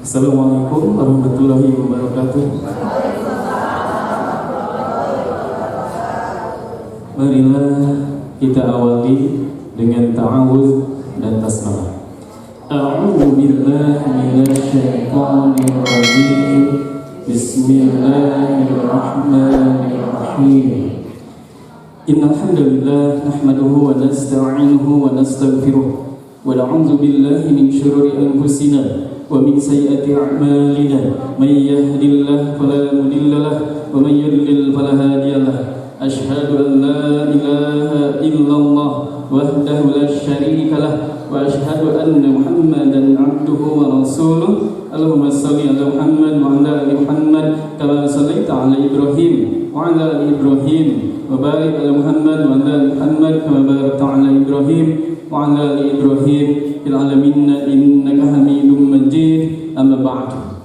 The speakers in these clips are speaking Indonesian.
Assalamualaikum warahmatullahi wabarakatuh. Marilah kita awali dengan ta'awudz dan basmalah. A'udzu billahi minasy syaithanir rajim. Bismillahirrahmanirrahim. Innal hamdalillah nahmaduhu wa nasta'inuhu wa nastaghfiruh wa na'udzu billahi min shururi anfusina wa min sayyiati a'malina. May yahdihillahu fala mudilla lahu wa may yudlil fala hadiya lahu. Asyhadu an la ilaha illallah wahdahu la syarika lahu wa asyhadu anna Muhammadan 'abduhu wa rasuluh. Allahumma shalli ala Muhammad wa ala ali Muhammad kama shallaita ala Ibrahim wa ala ali Ibrahim wa barik ala Muhammad wa ala ali Muhammad kama barakta ala Ibrahim wa ala ali Ibrahim fil alamin innaka Hamidum Majid. Amma ba'du.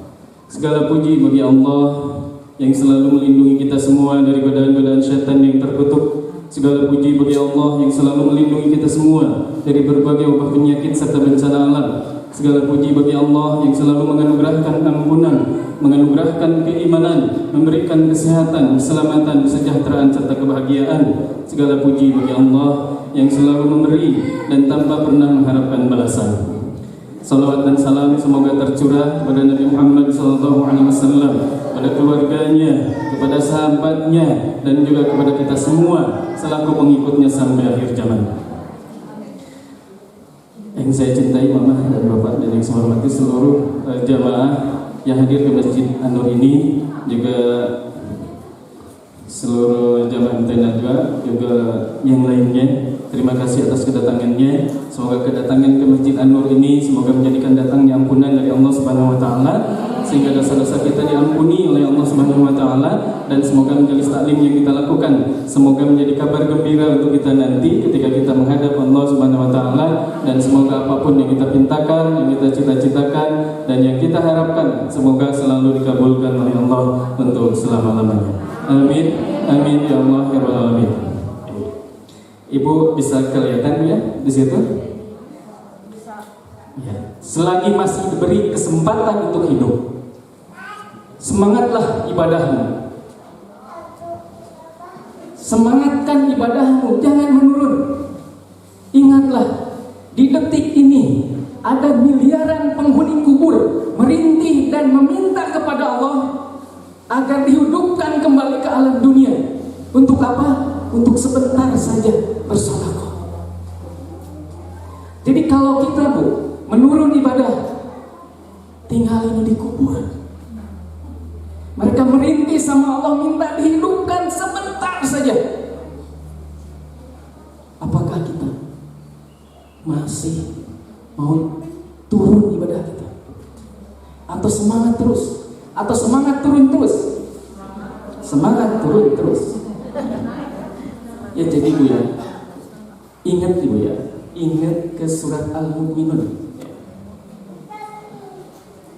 Segala puji bagi Allah yang selalu melindungi kita semua dari godaan-godaan syaitan yang terkutuk. Segala puji bagi Allah yang selalu melindungi kita semua dari berbagai wabah penyakit serta bencana alam. Segala puji bagi Allah yang selalu menganugerahkan ampunan, menganugerahkan keimanan, memberikan kesehatan, keselamatan, kesejahteraan serta kebahagiaan. Segala puji bagi Allah yang selalu memberi dan tanpa pernah mengharapkan balasan. Salawat dan salam semoga tercurah kepada Nabi Muhammad SAW, kepada keluarganya, kepada sahabatnya, dan juga kepada kita semua selaku pengikutnya sampai akhir zaman. Yang saya cintai mama dan bapak dan yang saya hormati seluruh jamaah yang hadir ke Masjid An-Nur ini, juga seluruh jamaah MT juga yang lainnya. Terima kasih atas kedatangannya. Semoga kedatangan ke Masjid An-Nur ini semoga menjadikan datangnya ampunan dari Allah Subhanahu wa taala, sehingga dosa-dosa kita diampuni oleh Allah Subhanahu wa taala, dan semoga majelis taklim yang kita lakukan semoga menjadi kabar gembira untuk kita nanti ketika kita menghadap Allah Subhanahu wa taala, dan semoga apapun yang kita pintakan, yang kita cita-citakan dan yang kita harapkan semoga selalu dikabulkan oleh Allah untuk selama-lamanya. Amin. Amin ya Allah ya rabbal alamin. Ibu bisa kelihatan ya di situ? Ya. Selagi masih diberi kesempatan untuk hidup, semangatlah ibadahmu. Semangatkan ibadahmu, jangan menurun. Ingatlah, di detik ini ada miliaran penghuni kubur merintih dan meminta kepada Allah agar dihidupkan kembali ke alam dunia. Untuk apa? Untuk sebentar saja bersedekah. Jadi kalau kita menurun ibadah, tinggal ini di kubur. Mereka merintih sama Allah minta dihidupkan sebentar saja. Apakah kita masih mau turun ibadah kita? Atau semangat terus? Atau semangat turun terus? Semangat turun terus. Ya jadi Bu ya, ingat Bu ya, ingat ke surat Al-Mu'minun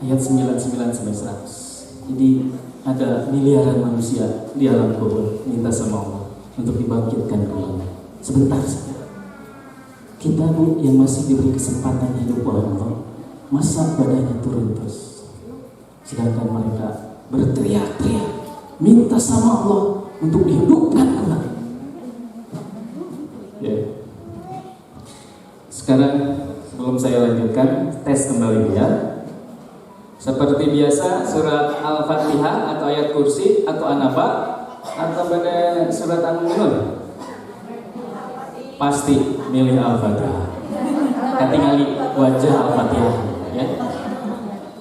ayat 99 sampai 100. Jadi ada miliaran manusia di alam kubur minta sama Allah untuk dibangkitkan kembali. Sebentar saja. Kita Bu yang masih diberi kesempatan hidup oleh Allah, masa badannya turun terus, sedangkan mereka berteriak-teriak minta sama Allah untuk dihidupkan kembali. Ya. Sekarang sebelum saya lanjutkan, tes kembali ya. Seperti biasa, surat Al-Fatihah atau ayat kursi atau An-Naba atau pada surat Al-Mu'minun? Pasti milih Al-Fatihah. Ketinggali wajah Al-Fatihah ya.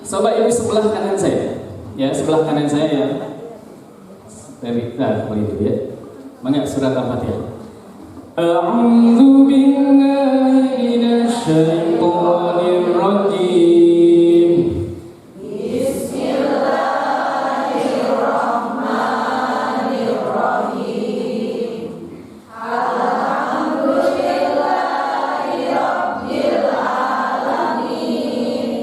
Coba ini sebelah kanan saya. Ya, sebelah kanan saya ya. Dari kembali itu ya. Mangga surat Al-Fatihah. A'udzu billahi minasy syaithanir rajim. Bismillahirrahmanirrahim. Alhamdulillahi rabbil alamin.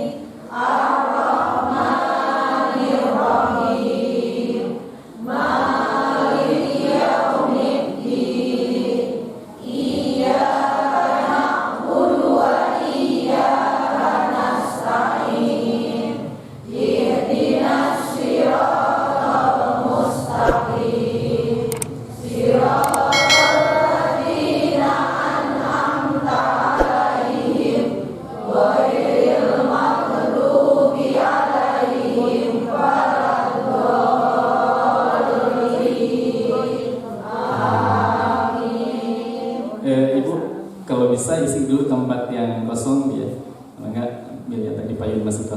Ar-Rahmanir Rahim. Maliki yaumiddin. Iyyaka na'budu wa iyyaka nasta'in.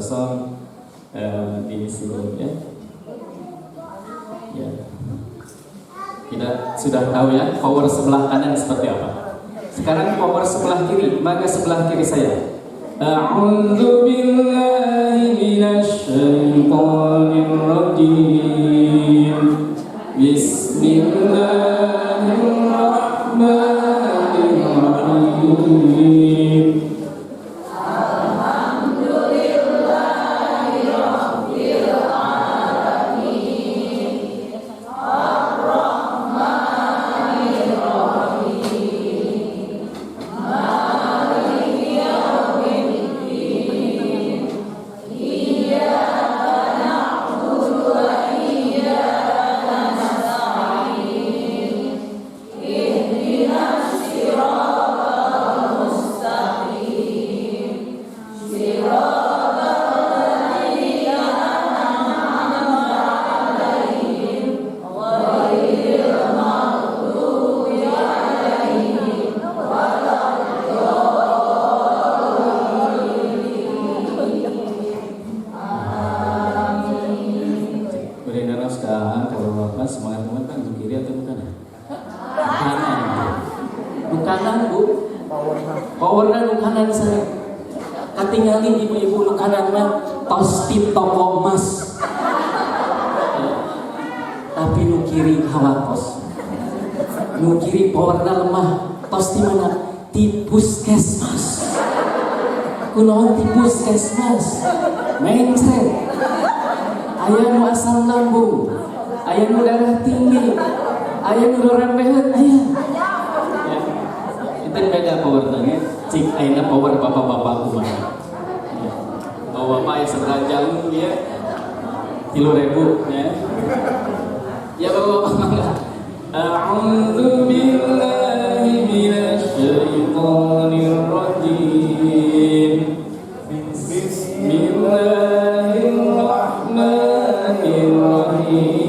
kosong di sini ya. Ya. Kita sudah tahu ya power sebelah kanan seperti apa. Sekarang power sebelah kiri, maka sebelah kiri saya. A'udzu billahi minasy syaithanir rajim. Bismillahirrahmanirrahim. Semangat teman kan ke kiri atau ke kanan? Ke kanan bu. Powernya ke kanan saya. Katingali ibu-ibu ke kanan mah tosti toko emas. Tapi nu kiri hawakos. Nu kiri powernya lemah. Tosti mana? Di puskesmas. Kunaon di puskesmas? Mencret. Aya nu asam lambung. Aya nu darah tinggi, aya nu rembeheut aya. Ya. Itu beda power tanya. Cik ayeuna power bapak-bapak kumaha. Ya. Bapak-bapak aya sabaraha jauh ya. 3.000 ya. Ya bapak-bapak mangga. A'udzu billahi minasy syaithanir rajim. Bismillahirrahmanirrahim.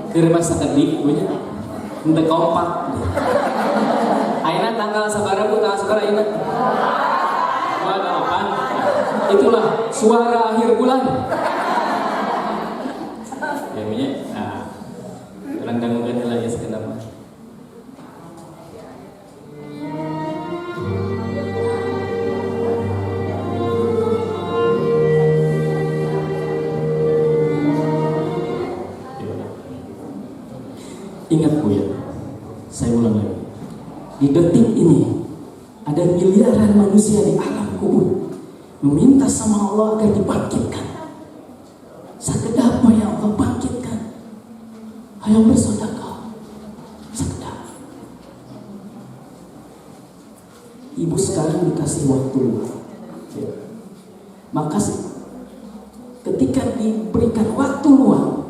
Kira masa kedik punya untuk kompak. Aina tanggal sabaraha bu, tanggal sabaraha aina? 28. Itulah suara akhir bulan. Ya punya. Nah, orang gangguan lagi sekedap. Ingat bu ya, saya ulang lagi. Di detik ini ada miliaran manusia di alam kubur meminta sama Allah agar dibangkitkan. Sakedap ya Allah bangkitkan. Ayo bersedekah. Sakedap. Ibu sekarang dikasih waktu. Ya. Maka ketika diberikan waktu luang,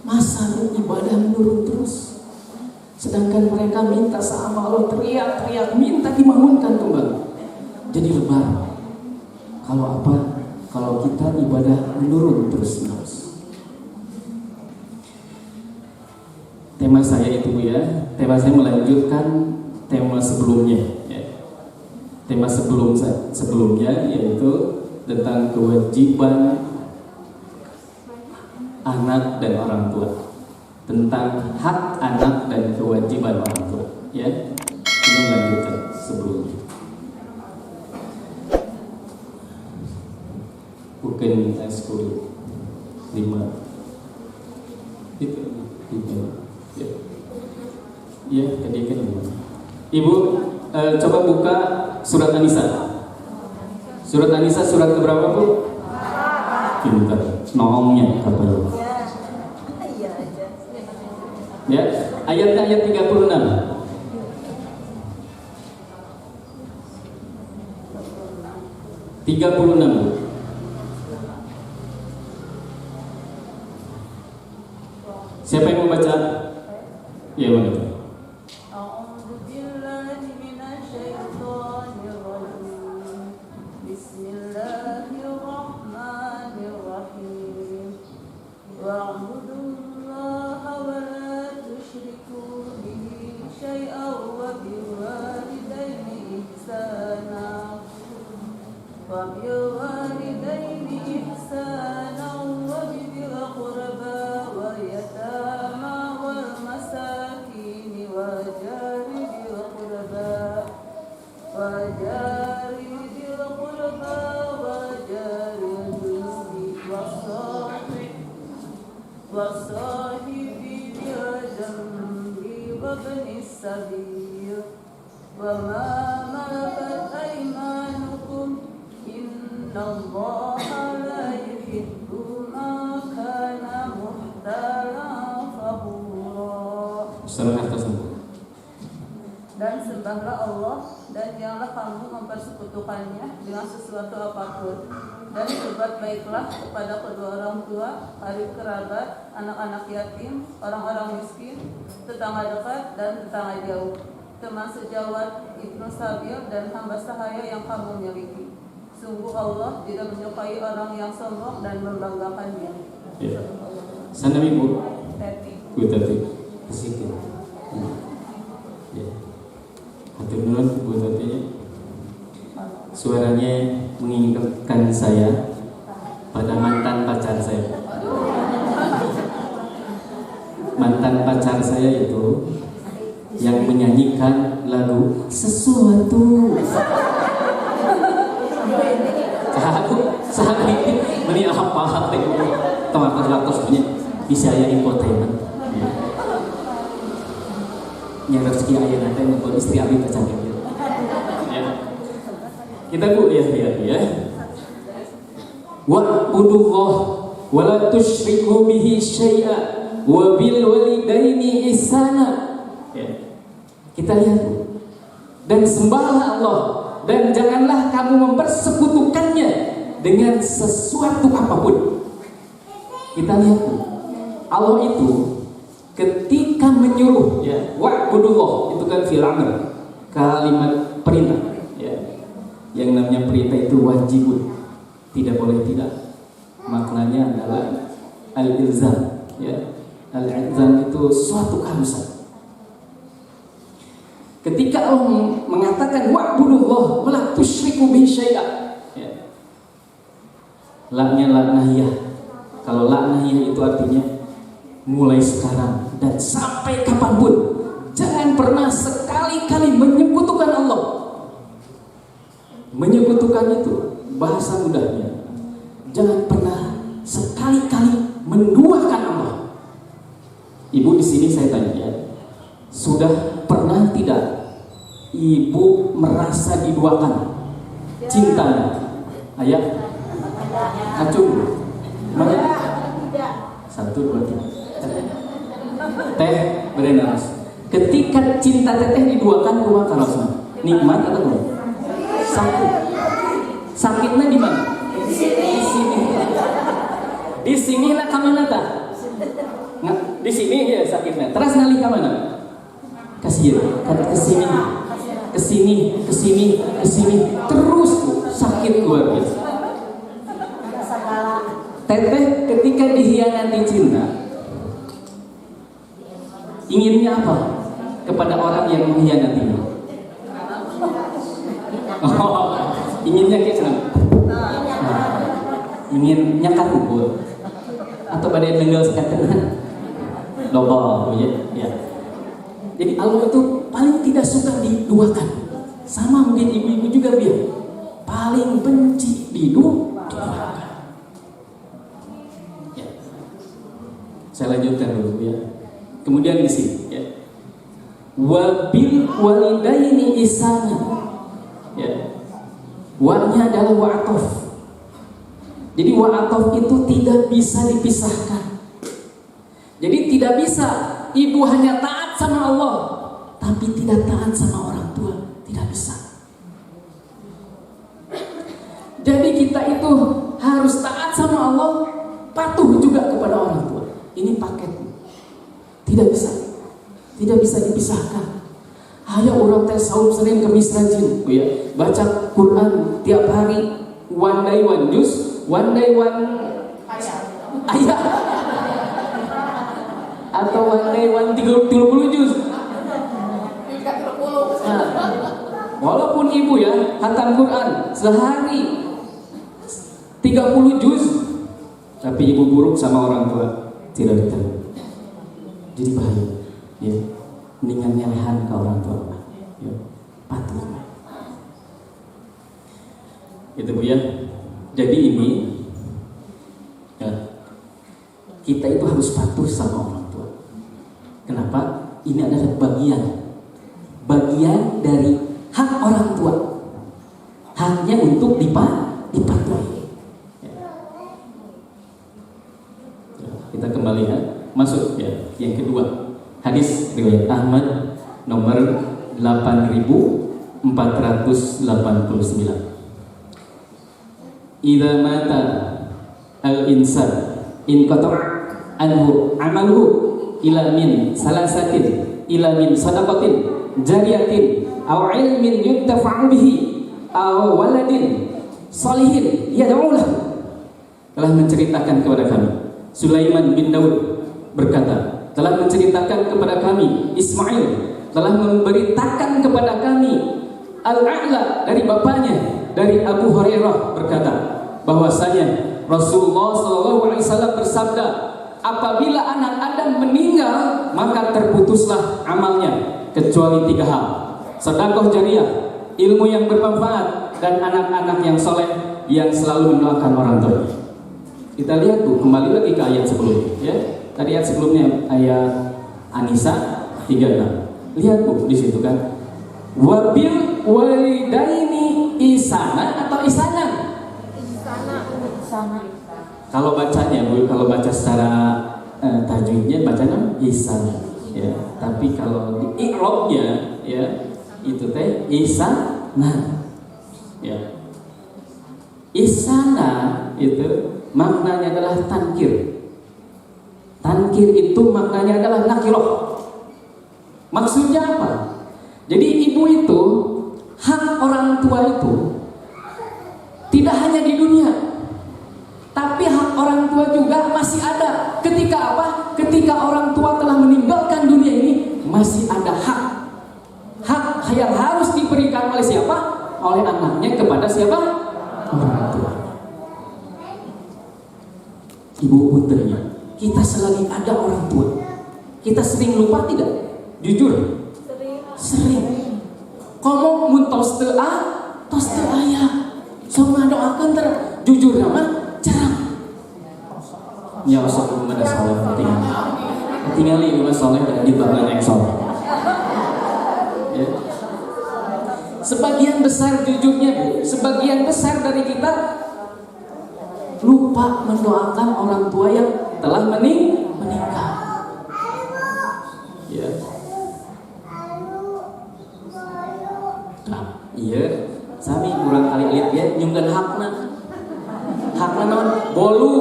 masa ibadah menurun terus. Sedangkan mereka minta sama Allah, teriak-teriak, minta dibangunkan kembali. Jadi lebar. Kalau apa? Kalau kita ibadah menurun terus-menerus. Tema saya itu ya, tema saya melanjutkan tema sebelumnya. Ya. Tema sebelumnya yaitu tentang kewajiban anak dan orang tua, tentang hak anak dan kewajiban orang tua. Ya, ini melanjutkan sebelumnya. Bukan S10 5 itu 5 ya, ya tadi kan 5. Ibu coba buka surat An-Nisa. Surat An-Nisa surat keberapa Bu? Pintar, noongnya katanya. Ya, ayatnya ayat 36. Siapa yang mau baca? Ya, mana itu? Dan sembahlah Allah dan janganlah kamu mempersekutukannya dengan sesuatu apapun. Dan berbuat baiklah kepada kedua orang tua, karib kerabat, anak-anak yatim, orang-orang miskin, tetangga dekat dan tetangga jauh, teman sejawat, ibnu sabil dan hamba sahaya yang kamu miliki. Sungguh Allah tidak menyukai orang yang sombong dan membanggakannya. Ya. Sana Ibu. Teti. Bu Teti. Sedikit. Ya. Hatur nuhun Bu Teti. Suaranya mengingatkan saya pada mantan pacar saya. Mantan pacar saya itu yang menyanyikan lagu Sesuatu. Saat ini meni apa hati teman-teman punya bisa ya infotainment. Yang rezeki ayah nanti untuk istri abi kecantik. Ya. Kita Bu ya. Wa'budullah wa la tusyriku bihi syai'a wa bil walidaini ihsana. Ya. Kita lihat Bu. Dan sembahlah Allah dan janganlah kamu mempersekutukannya dengan sesuatu apapun. Kita lihat Bu. Allah itu ketika menyuruh ya, wa'budullah itu kan fi'il amr, kalimat perintah ya. Yang namanya perintah itu wajibun, tidak boleh tidak. Maknanya adalah al-ilzam ya. Al-ilzam itu suatu keharusan. Ketika Allah mengatakan wa'budullah wa la tusyriku bihi syai'a ya. Laknya laknahiyah. Kalau laknahiyah itu artinya mulai sekarang dan sampai kapanpun jangan pernah sekali-kali menyekutukan Allah. Menyekutukan itu bahasa mudahnya, jangan pernah sekali-kali menduakan Allah. Ibu di sini saya tanya ya, sudah pernah tidak Ibu merasa diduakan cintanya? Ayah, acung, mana? 1, 2, 3. Teh berenas. Ketika cinta teteh diduakan rumah karosna, nikmat atau enggak? Sakit. Sakitnya di mana? Di sini. Di sini lah kamana ta? Di sini ya sakitnya. Terus nalih ka mana? Kasihan, kan ke sini, terus sakit luar biasa. Teteh ketika dihianati cinta, inginnya apa kepada orang yang mengkhianatinya? Inginnya kayak sana. Ingin nyakat kubur atau badai tenggal sekatan loba ya. Jadi Allah itu paling tidak suka diduakan. Sama mungkin ibu-ibu juga biar paling benci diduakan. Ya. Saya lanjutkan dulu ya. Kemudian di sini ya. Wabil walidaini ihsana. Ya. Wa-nya adalah wa'atof. Jadi wa'atof itu tidak bisa dipisahkan. Jadi tidak bisa ibu hanya taat sama Allah tapi tidak taat sama orang tua, tidak bisa. Jadi kita itu harus taat sama Allah, patuh juga kepada orang tua. Ini paket. Tidak bisa dipisahkan. Ada orang teh saum Senin Kemis rajin, ya, baca Quran tiap hari, one day one juz, one day one ayat, atau one day one 30 juz. Nah, walaupun ibu ya khatam Quran sehari 30 juz, tapi ibu buruk sama orang tua tidak diterima. Jadi bahaya, ya. Mendingan nyelehan ke orang tua, ya. Patuh. Itu Bu ya. Jadi ini ya, kita itu harus patuh sama orang tua. Kenapa? Ini adalah bagian dari hak orang tua. Haknya untuk dipatuhi. Ya. Kita kembali ya, masuk ya yang kedua. Hadis riwayat Ahmad nomor 8489. Idza mata al-insan in qata'a anhu amaluhu ila min salasatin ila min sadaqatin jariyatin aw ilmin yuntafa'u bihi aw waladin salihin yad'u lahu. Telah menceritakan kepada kami Sulaiman bin Daud berkata, telah menceritakan kepada kami Ismail, telah memberitakan kepada kami Al-A'la dari bapaknya, dari Abu Hurairah berkata bahwasanya Rasulullah SAW bersabda, apabila anak Adam meninggal maka terputuslah amalnya kecuali 3 hal: sedekah jariyah, ilmu yang bermanfaat, dan anak-anak yang soleh yang selalu mendoakan orang tua. Kita lihat tuh, kembali lagi ke ayat sebelumnya ya. Tadi ayat sebelumnya ayat An-Nisa 36. Lihat Bu di situ kan. Wabil walidaini isana atau isanan? Isana. Kalau bacanya Bu, kalau baca secara tajwidnya bacanya isana ya. Tapi kalau di i'rabnya ya itu teh isana. Ya. Isana itu maknanya adalah tankir. Tankir itu maknanya adalah nakiroh. Maksudnya apa? Jadi ibu itu, hak orang tua itu tidak hanya di dunia, tapi hak orang tua juga masih ada. Ketika apa? Ketika orang tua telah meninggalkan dunia ini, masih ada hak. Hak yang harus diberikan oleh siapa? Oleh anaknya kepada siapa? Orang tua. Ibu putrinya. Kita selagi ada orang tua, kita sering lupa tidak? Jujur? Sering. Komo mun tos teu aya. Sok ngadoakeun ter jujur nama jarang. Ya sok ada saleh tinggali rumah saleh di bagian yang saleh. Ya. Sebagian besar jujurnya Bu, sebagian besar dari kita lupa mendoakan orang tua yang telah meninggal. Ya. Nah, iya, sami kurang kali lihat ya nyungkeun hakna. Hakna naon? Bolu.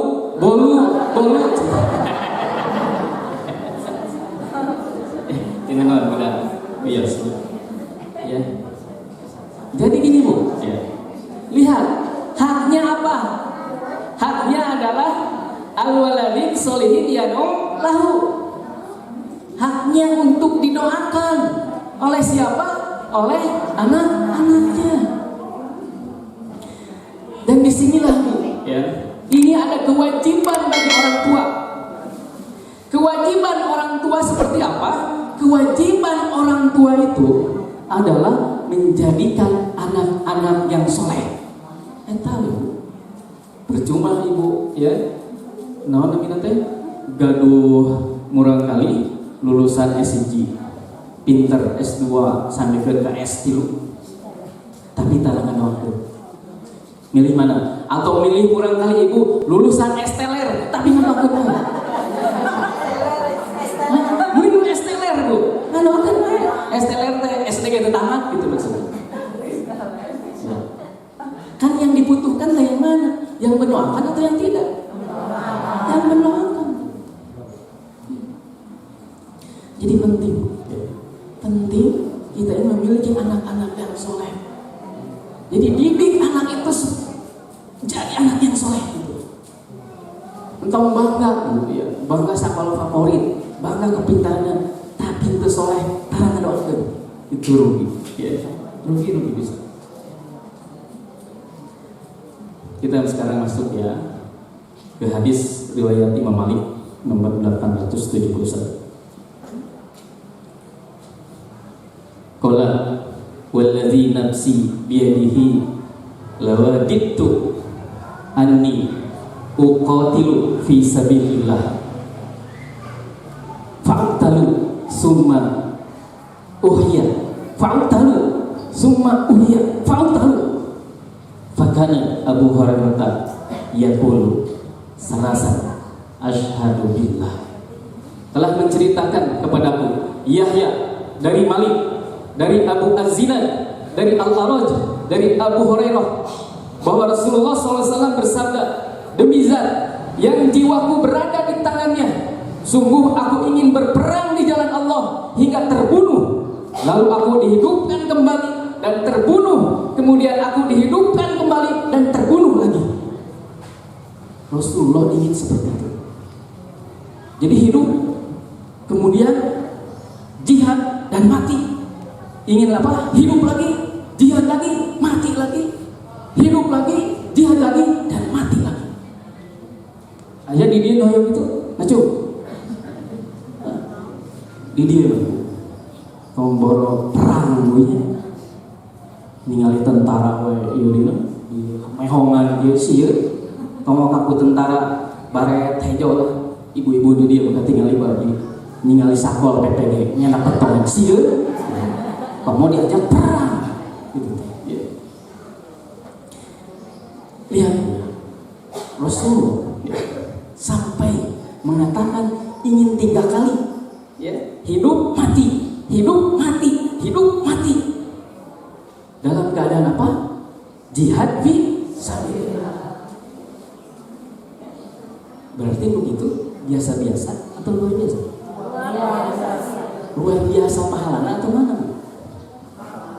Ini naon bukan? Iya sih. Ya. Jadi gini Bu, ya. Lihat, haknya apa? Haknya adalah al-waladin solihin yad'u lahu. Haknya untuk didoakan oleh siapa? Oleh anak-anaknya. Dan disinilah Bu, ya, ini ada kewajiban bagi orang tua. Kewajiban orang tua seperti apa? Kewajiban orang tua itu adalah menjadikan anak-anak yang soleh. Tahu Ibu, percuma Ibu ya, naon namina teh gaduh murang kali lulusan S1, pinter S2 sampai ke S3, tapi talangan waktu. Milih mana? Atau milih kurang kali ibu lulusan esteler tapi nggak waktu mana? Milih esteler bu, nggak waktu mana? Esteler teh SD itu tamat gitu maksudnya. Kan yang dibutuhkan teh yang mana? Yang mendoakan atau yang tidak? Yang mendoakan. Jadi penting kita ini memiliki anak-anak yang soleh. Jadi didik anak itu jadi anak yang soleh gitu. Entah bangga gitu ya, bangga sekolah favorit, bangga kepintarannya, tapi itu soleh, tarangan doakan itu rugi, ya, rugi bisa. Kita sekarang masuk ya ke hadis riwayat Imam Malik nomor 871. Qala walladzi nafsi biyadihi lawadittu anni uqatilu fi sabilillah fa'talu summa uhya fa'talu summa uhya fa'talu fakana Abu Hurairah yaqulu salasan asyhadu billah, telah menceritakan kepadaku Yahya dari Malik, dari Abu Az-Zinad, dari Al-Araj, dari Abu Hurairah bahwa Rasulullah SAW bersabda, demi zat yang jiwaku berada di tangannya, sungguh aku ingin berperang di jalan Allah hingga terbunuh, lalu aku dihidupkan kembali dan terbunuh, kemudian aku dihidupkan kembali dan terbunuh lagi. Rasulullah ingin seperti itu. Jadi hidup, kemudian jihad dan mati. Ingin apa? Hidup lagi, jihad lagi, mati lagi. Hidup lagi, jihad lagi, dan mati lagi. Ayah di dia doyong itu, ngaco. Di dia, tomboro perang gue, ningali tentara gue, iya dina, mehongan dia sih, tombol kaku tentara baret hijau lah, ibu-ibu di dia mereka tinggal bagi, ningali sakol PPD, nyenak petong sih. Mau diajak perang gitu. Ya. Lihat Rasul sampai mengatakan ingin 3 kali ya, hidup mati, hidup mati, hidup mati. Dalam keadaan apa? Jihad fi sabilillah. Berarti begitu biasa-biasa atau luar biasa? Luar biasa pahalanya atau mana?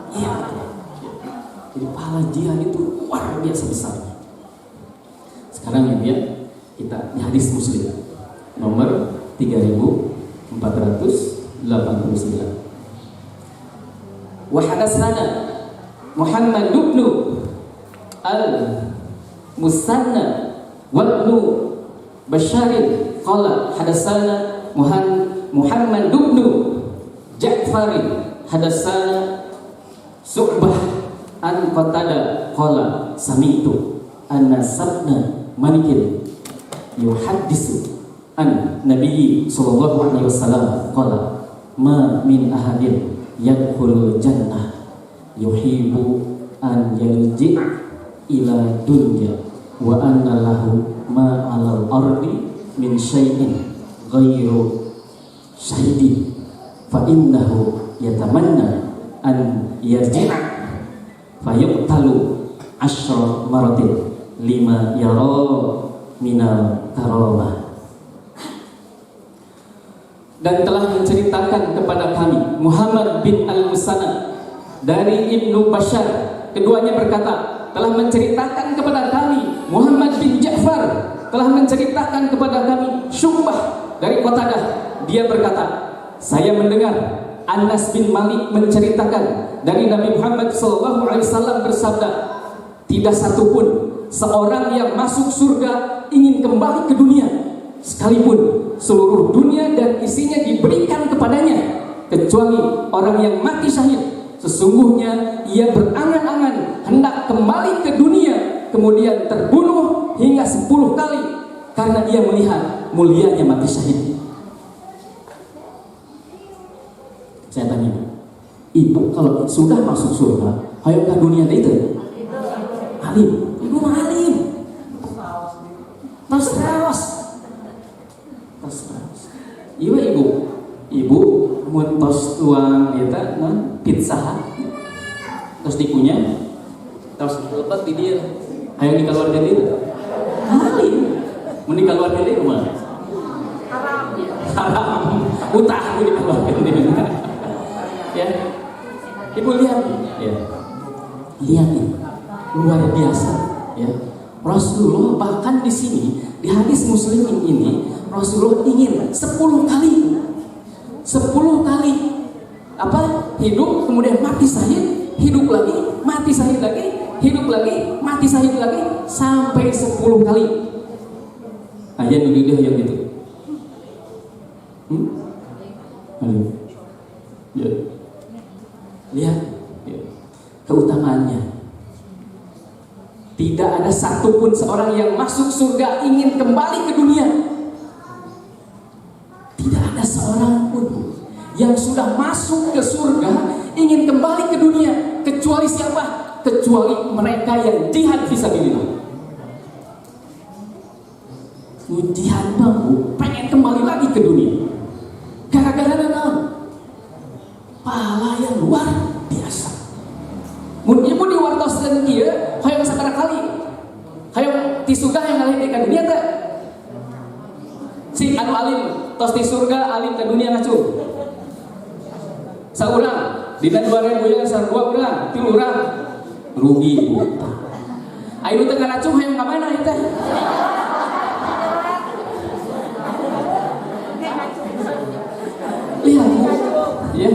Iya, jadi pahala jihad itu luar biasa besar. Sekarang ya kita di hadis Muslim nomor 3489. Wa hadatsana Muhammad ibn al-Musanna wa ibn Bashar qala hadatsana Muhammad ibn Ja'far hadatsana Su'bah an Qatada qala sami'tu anna sabna Malikin yuhaddisu an Nabi sallallahu alaihi wasallam qala ma min ahadin yadkhulul jannah yuhibbu an yarji'a ila dunya wa anna lahu ma 'alal ardi min syai'in ghairu syahidin fa innahu yatamanna an yarji'a fayuqtalu 10 maratin lima yara minal karamah. Dan telah menceritakan kepada kami Muhammad bin Al-Musanna dari Ibnu Bashar, keduanya berkata telah menceritakan kepada kami Muhammad bin Ja'far telah menceritakan kepada kami Syu'bah dari Qatadah, dia berkata saya mendengar Anas bin Malik menceritakan dari Nabi Muhammad SAW bersabda, tidak satupun seorang yang masuk surga ingin kembali ke dunia sekalipun seluruh dunia dan isinya diberikan kepadanya, kecuali orang yang mati syahid. Sesungguhnya ia berangan-angan hendak kembali ke dunia, kemudian terbunuh hingga 10 kali karena ia melihat mulianya mati syahid. Saya tanya, ibu kalau sudah masuk surga Hayang ka dunia teh itu alim, ibu mah alim. Terus. Iya ibu mun tos tuang eta non pizza terus dikunyah terus lepas di dia hayang dikeluarkan itu alim mun dikeluarkan itu mah haram utah aku dikeluarkan itu ya ibu lihat ya lihat ini luar biasa ya Rasulullah bahkan di sini di hadis Muslim ini Rasulullah ingin 10 kali apa hidup kemudian mati syahid, hidup lagi mati syahid lagi, hidup lagi mati syahid lagi sampai 10 kali. Ayat dia yang gitu. Ayo. Ya. Lihat ya. Keutamaannya. Tidak ada satupun seorang yang masuk surga ingin kembali ke dunia. Tidak ada seorang pun yang sudah masuk ke surga ingin kembali ke dunia, kecuali siapa? Kecuali mereka yang jihad fisabilillah. Jihad mampu pengen kembali lagi ke dunia. Gara-gara naon? Pahala yang luar biasa. Mun ieu diwartoskeun kieu, hayang sabaraha kali? Hayang ti surga yang ngalih ka dunia teh? Si anu alim tos di surga alim ke dunia ngacu. Saurang dina 2000 ya sarua urang, 3 urang rugi ibu. Ayo teh ngaracu hayang ka mana ieu teh? Lihat ya.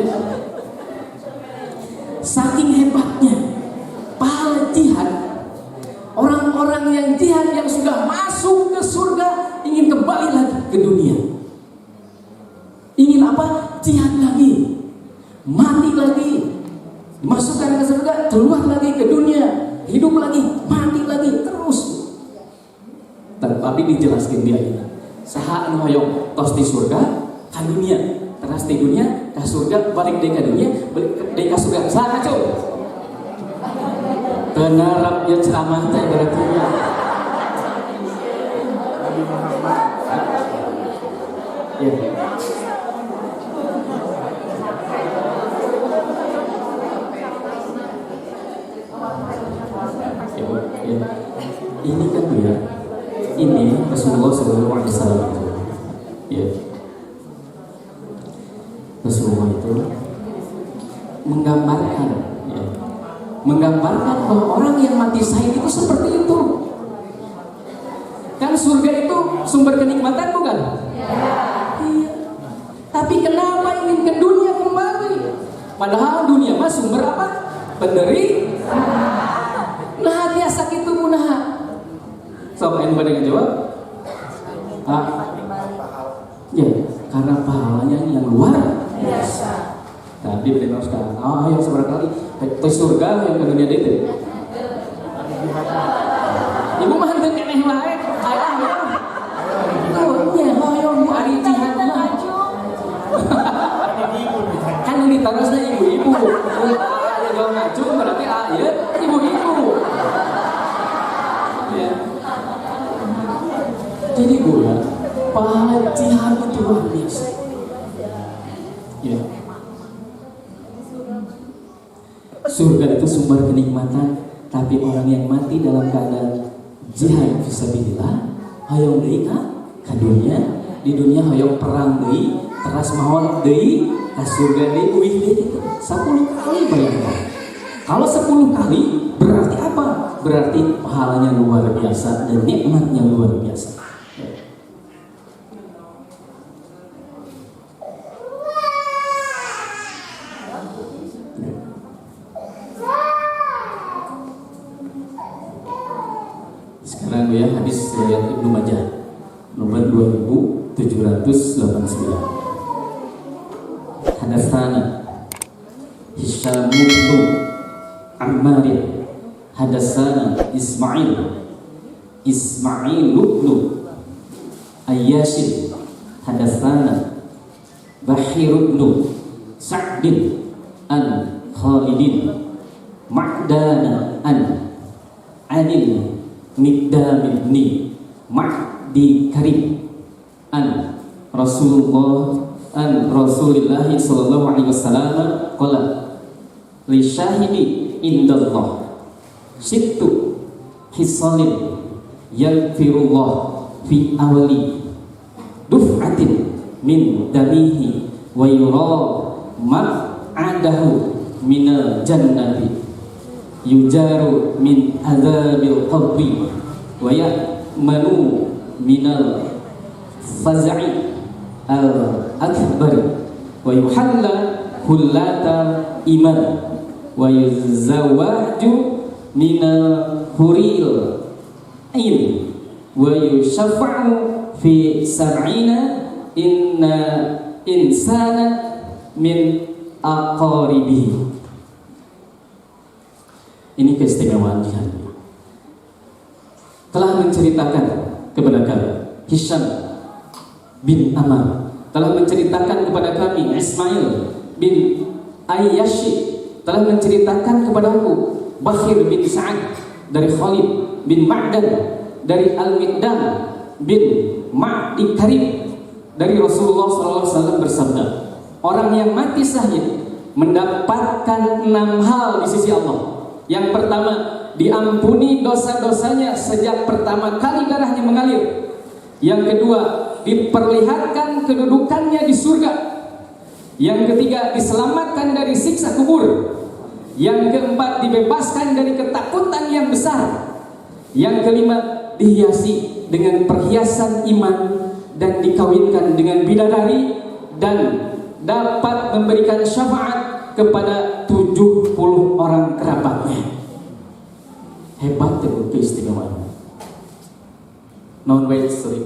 Saking hebatnya pahala jihad, orang-orang yang jihad yang sudah masuk ke surga ingin kembali lagi ke dunia. Ingin apa? Jihad lagi, mati lagi, dimasukkan ke surga, keluar lagi ke dunia, hidup lagi, mati lagi, terus. Tapi dijelaskan dia ini. Saha anu hoyong tos di surga ka dunia, teras di dunia ka surga, balik deui ka dunia, balik deui ka surga. Saha kacu? Teu narap ya ceramah teh berarti. Ya. Ya. Ini kan ya, ini Rasulullah SAW. Ya. Rasulullah itu menggambarkan, ya, menggambarkan bahwa orang yang mati syahid itu seperti itu. Kan surga itu sumber kenikmatan bukan? Iya. Tapi kenapa ingin ke dunia kembali? Padahal dunia mah sumber apa? Penderitaan. Nah dia sakit itu munaha. Sobat yang pada ngejawab? Ya, karena pahalanya yang luar biasa. Tadi beliau sekarang, yang seberapa kali ke surga yang ke dunia itu. Ibu mah henteu keneh wae. Nya hoyong mu ari jihad mah. Kan ditarosna ibu-ibu. Kalau ngaju berarti ayat ibu-ibu. Ya. Jadi bola pahala jihad itu luar biasa. Ya. Surga itu sumber kenikmatan, tapi orang yang mati dalam keadaan jihad fisabilillah, hayang deui ka dunia, di dunia hayang perang deui, teras mahon deui, ka surga deui, uih deui gitu. 10 kali bayangkan. Kalau 10 kali berarti apa? Berarti pahalanya luar biasa dan nikmatnya luar biasa. Sekarang ya hadis riwayat Ibnu Majah nomor 2789. Hadatsana Hisham bin Ammar, hadatsana Ismail bin Ayyash, hadatsana Bahir bin Sa'd an Khalid Ma'dana anil Miqdamibni Ma'di Karim an Rasulillah sallallahu alaihi wasallam qala li syahidi indallah sittu hisalin yaghfirullah fi awali duf'atin min damihi wa yura ma'adahu minal jannati yujaru min adzabil qabri wa ya'manu minal faz'i al-akbar wa yuhalla hullata iman wa yuzawwaju minal huril ain wa yushafa'u fi sab'ina inna insana min aqaribihi. Ini keistimewaan jihad. Telah menceritakan kepada kami Hisham bin Amar, telah menceritakan kepada kami Ismail bin Ayyashi, telah menceritakan kepadaku Bakhir bin Sa'ad dari Khalid bin Ma'dan dari Al-Miqdam bin Ma'di Karim dari Rasulullah SAW bersabda, orang yang mati syahid mendapatkan 6 hal di sisi Allah. Yang pertama, diampuni dosa-dosanya sejak pertama kali darahnya mengalir. Yang kedua, diperlihatkan kedudukannya di surga. Yang ketiga, diselamatkan dari siksa kubur. Yang keempat, dibebaskan dari ketakutan yang besar. Yang kelima, dihiasi dengan perhiasan iman dan dikawinkan dengan bidadari dan dapat memberikan syafaat kepada 70 orang kerabatnya. Hebat itu keistimewaan. Non baik 1000.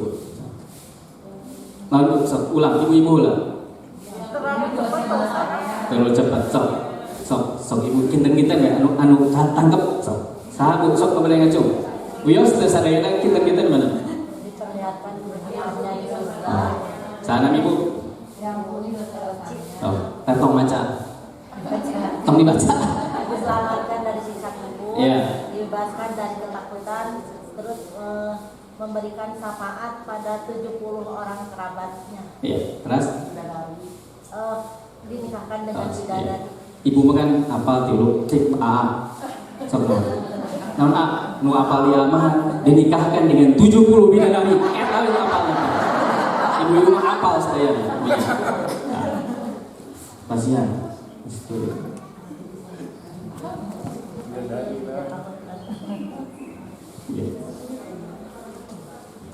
Lalu ulang, ibu-ibu ulang. Terlalu cepat, sok ibu kinten-kinten ya, anu tangkep, sok. Sahabat sok kepada yang ngacung. Uyos sadayana kinten-kinten mana? Diperlihatkan kedudukannya di surga. Sana ibu. Tong baca. Tong dibaca. Diselamatkan dari siksa kubur, dibebaskan dari ketakutan, terus memberikan syafaat pada 70 orang kerabatnya. Iya, terus dinikahkan dengan bidadari. Ibu makan apa tilu cek A. Sok. Non A, nu apal dia mah dinikahkan dengan 70 bidadari. Eta itu apalnya. Ibu mah apal saya. Kasihan.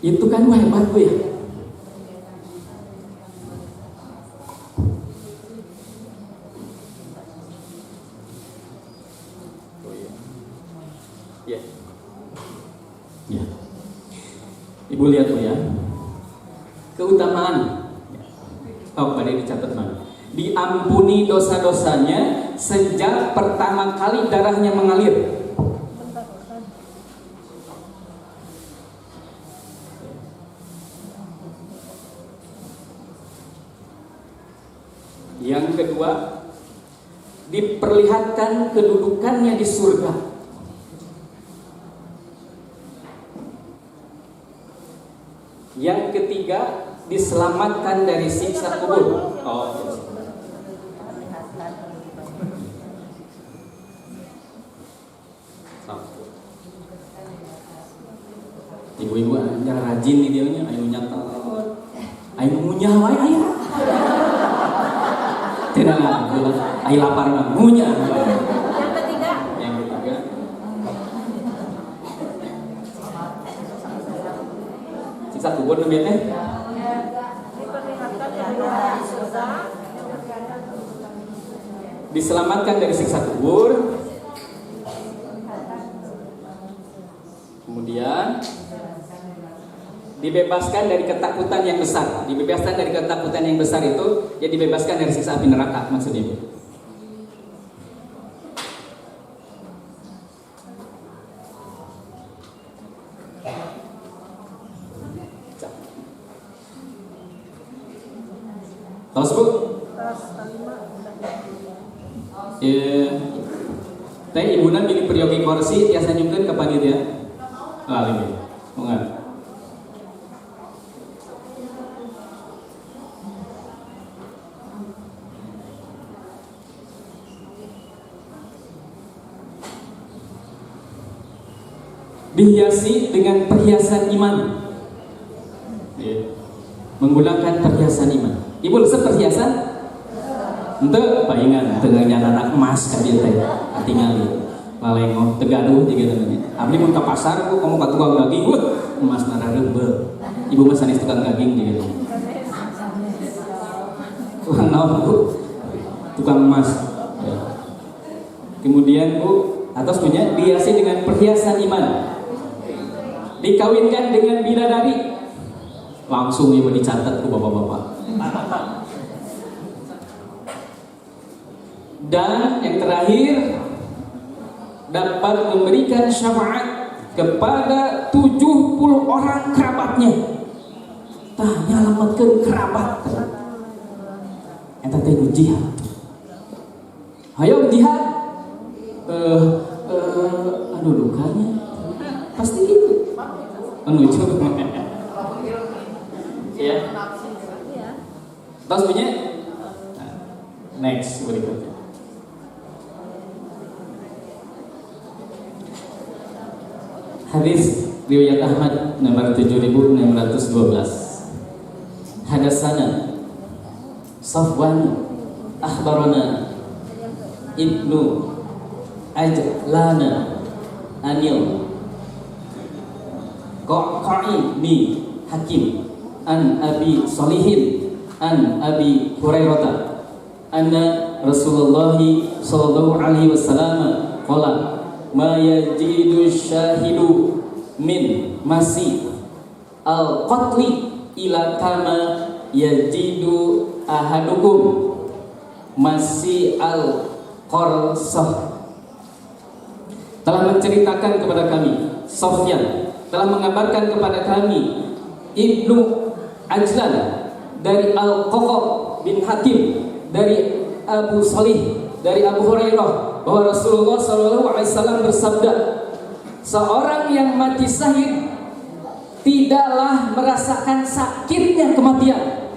Itu kan hebat Bu ya. Ya. Ibu lihat Bu ya. Keutamaan. Oh, pada dicatat mana? Diampuni dosa-dosanya sejak pertama kali darahnya mengalir. Yang kedua, diperlihatkan kedudukannya di surga. Yang ketiga, diselamatkan dari siksa kubur. Oh, yes. Ibu-ibu yang rajin nih dia nya, ayo nyata, ayo ngunyah wae aya. Tidak ayo lapar mah ngunyah. Yang ketiga, siksa kubur namanya diselamatkan dari siksa kubur. Kemudian dibebaskan dari ketakutan yang besar. Dibebaskan dari ketakutan yang besar itu ya dibebaskan dari siksa api neraka maksudnya itu. Tahu sebut? Teh ibu Ayeuna pilih periogi kursi tiasa nyungkeun ka panitia. Lalim. Moga. Dihiasi dengan perhiasan iman. Menggunakan perhiasan iman. Ibu resep perhiasan? Ente palingan tengahnya anak emas ka dieu teh. Tinggal lalengok tegaduh juga namanya. Abdi mun ka pasar ku kamu ka tukang daging, emas nara reubeuh. Ibu mah sanes tukang daging juga. Tukang naon Bu? Tukang emas. Kemudian Bu, atas punya dihiasi dengan perhiasan iman. Dikawinkan dengan bidadari. Langsung ibu dicatat ku bapak-bapak. Dan yang terakhir, dapat memberikan syafaat kepada 70 orang kerabatnya. Tah nyalametkeun kerabat. Eta teh jihad. Hayo jihad. Aduh dukanya. Pasti gitu. Menuju. Ya. Terus punya. Next berikutnya. Hadis riwayat Ahmad nomor 7612. Hadatsana Safwan akhbarana Ibnu Ajlana Anil Qaqai bi Hakim an Abi Salihin an Abi Hurairah anna Rasulullah sallallahu alaihi wasallam qala ma yajidu syahidu min masih al-qatli ila kama yajidu ahadukum masih al-qarsah. Telah menceritakan kepada kami, Sofyan telah mengabarkan kepada kami Ibnu Ajlan dari Al-Qaqa bin Hakim dari Abu Salih dari Abu Hurairah bahwa Rasulullah SAW bersabda, seorang yang mati syahid tidaklah merasakan sakitnya kematian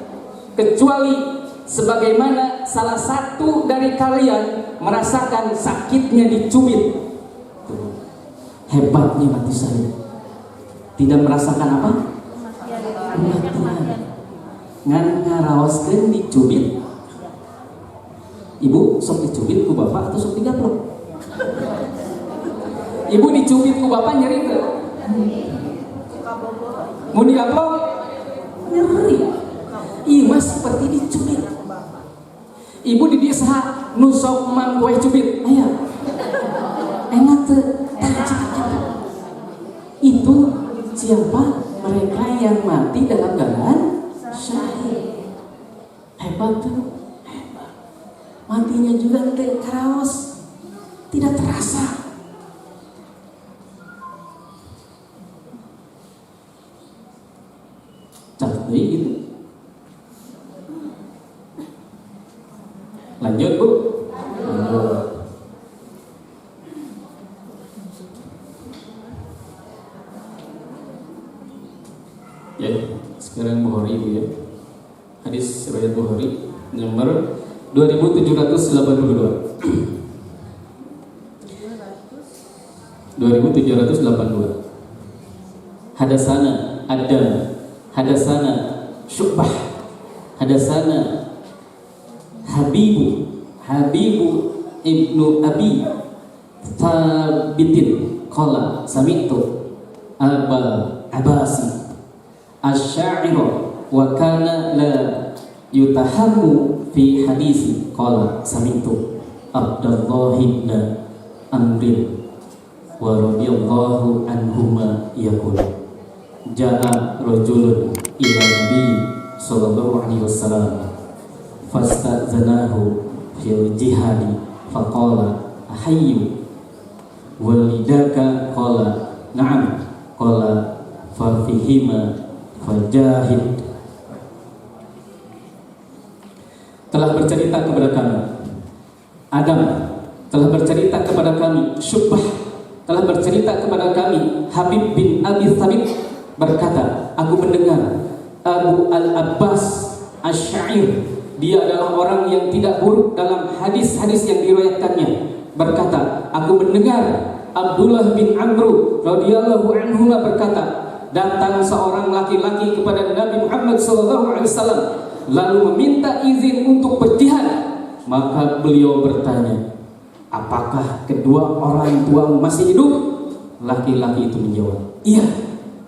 kecuali sebagaimana salah satu dari kalian merasakan sakitnya dicubit. Hebatnya mati syahid, tidak merasakan apa? Kematian. Ngan ngaraoskeun dicubit. Ibu sok dicubit ku bapak atau sok digaplok? Ibu dicubit ku bapak nyeri enggak? Mau digaplok? Nyeri. Iya mas seperti dicubit. Ibu di desa nu sok mang kue cubit. Aya. Enak tuh. Itu siapa? Mereka yang mati dalam keadaan syahid. Hebat tuh. Matinya juga karaos tidak terasa. Catat gitu. Lanjut Bu. Ya, sekarang Bukhari Bu ya. Hadis riwayat Bukhari nomor 2782. 2782. Hadatsana Adam, hadatsana Syu'bah, hadatsana Habibu Ibnu Abi Thabitin qala sami'tu Aba Abasi asy-sya'ira wa kana la yutahammu fi hadisi qala sami'tu Abdullah ibn Amrin wa radhiyallahu anhuma yaqul ja'a rajulun ila nabi sallallahu alaihi wasallam fasta'zanahu fil jihadi faqala ahayyu walidaka qala na'am qala fafihima fajahid. Telah bercerita kepada kami Adam telah bercerita kepada kami, Syubbah telah bercerita kepada kami, Habib bin Abi Thabit berkata, aku mendengar Abu Al-Abbas Asy-Sya'ir, dia adalah orang yang tidak buruk dalam hadis-hadis yang diriwayatkannya, berkata, aku mendengar Abdullah bin Amru radhiyallahu anhu berkata, datang seorang laki-laki kepada Nabi Muhammad SAW lalu meminta izin untuk berjihad. Maka beliau bertanya, apakah kedua orang tuamu masih hidup? Laki-laki itu menjawab, iya.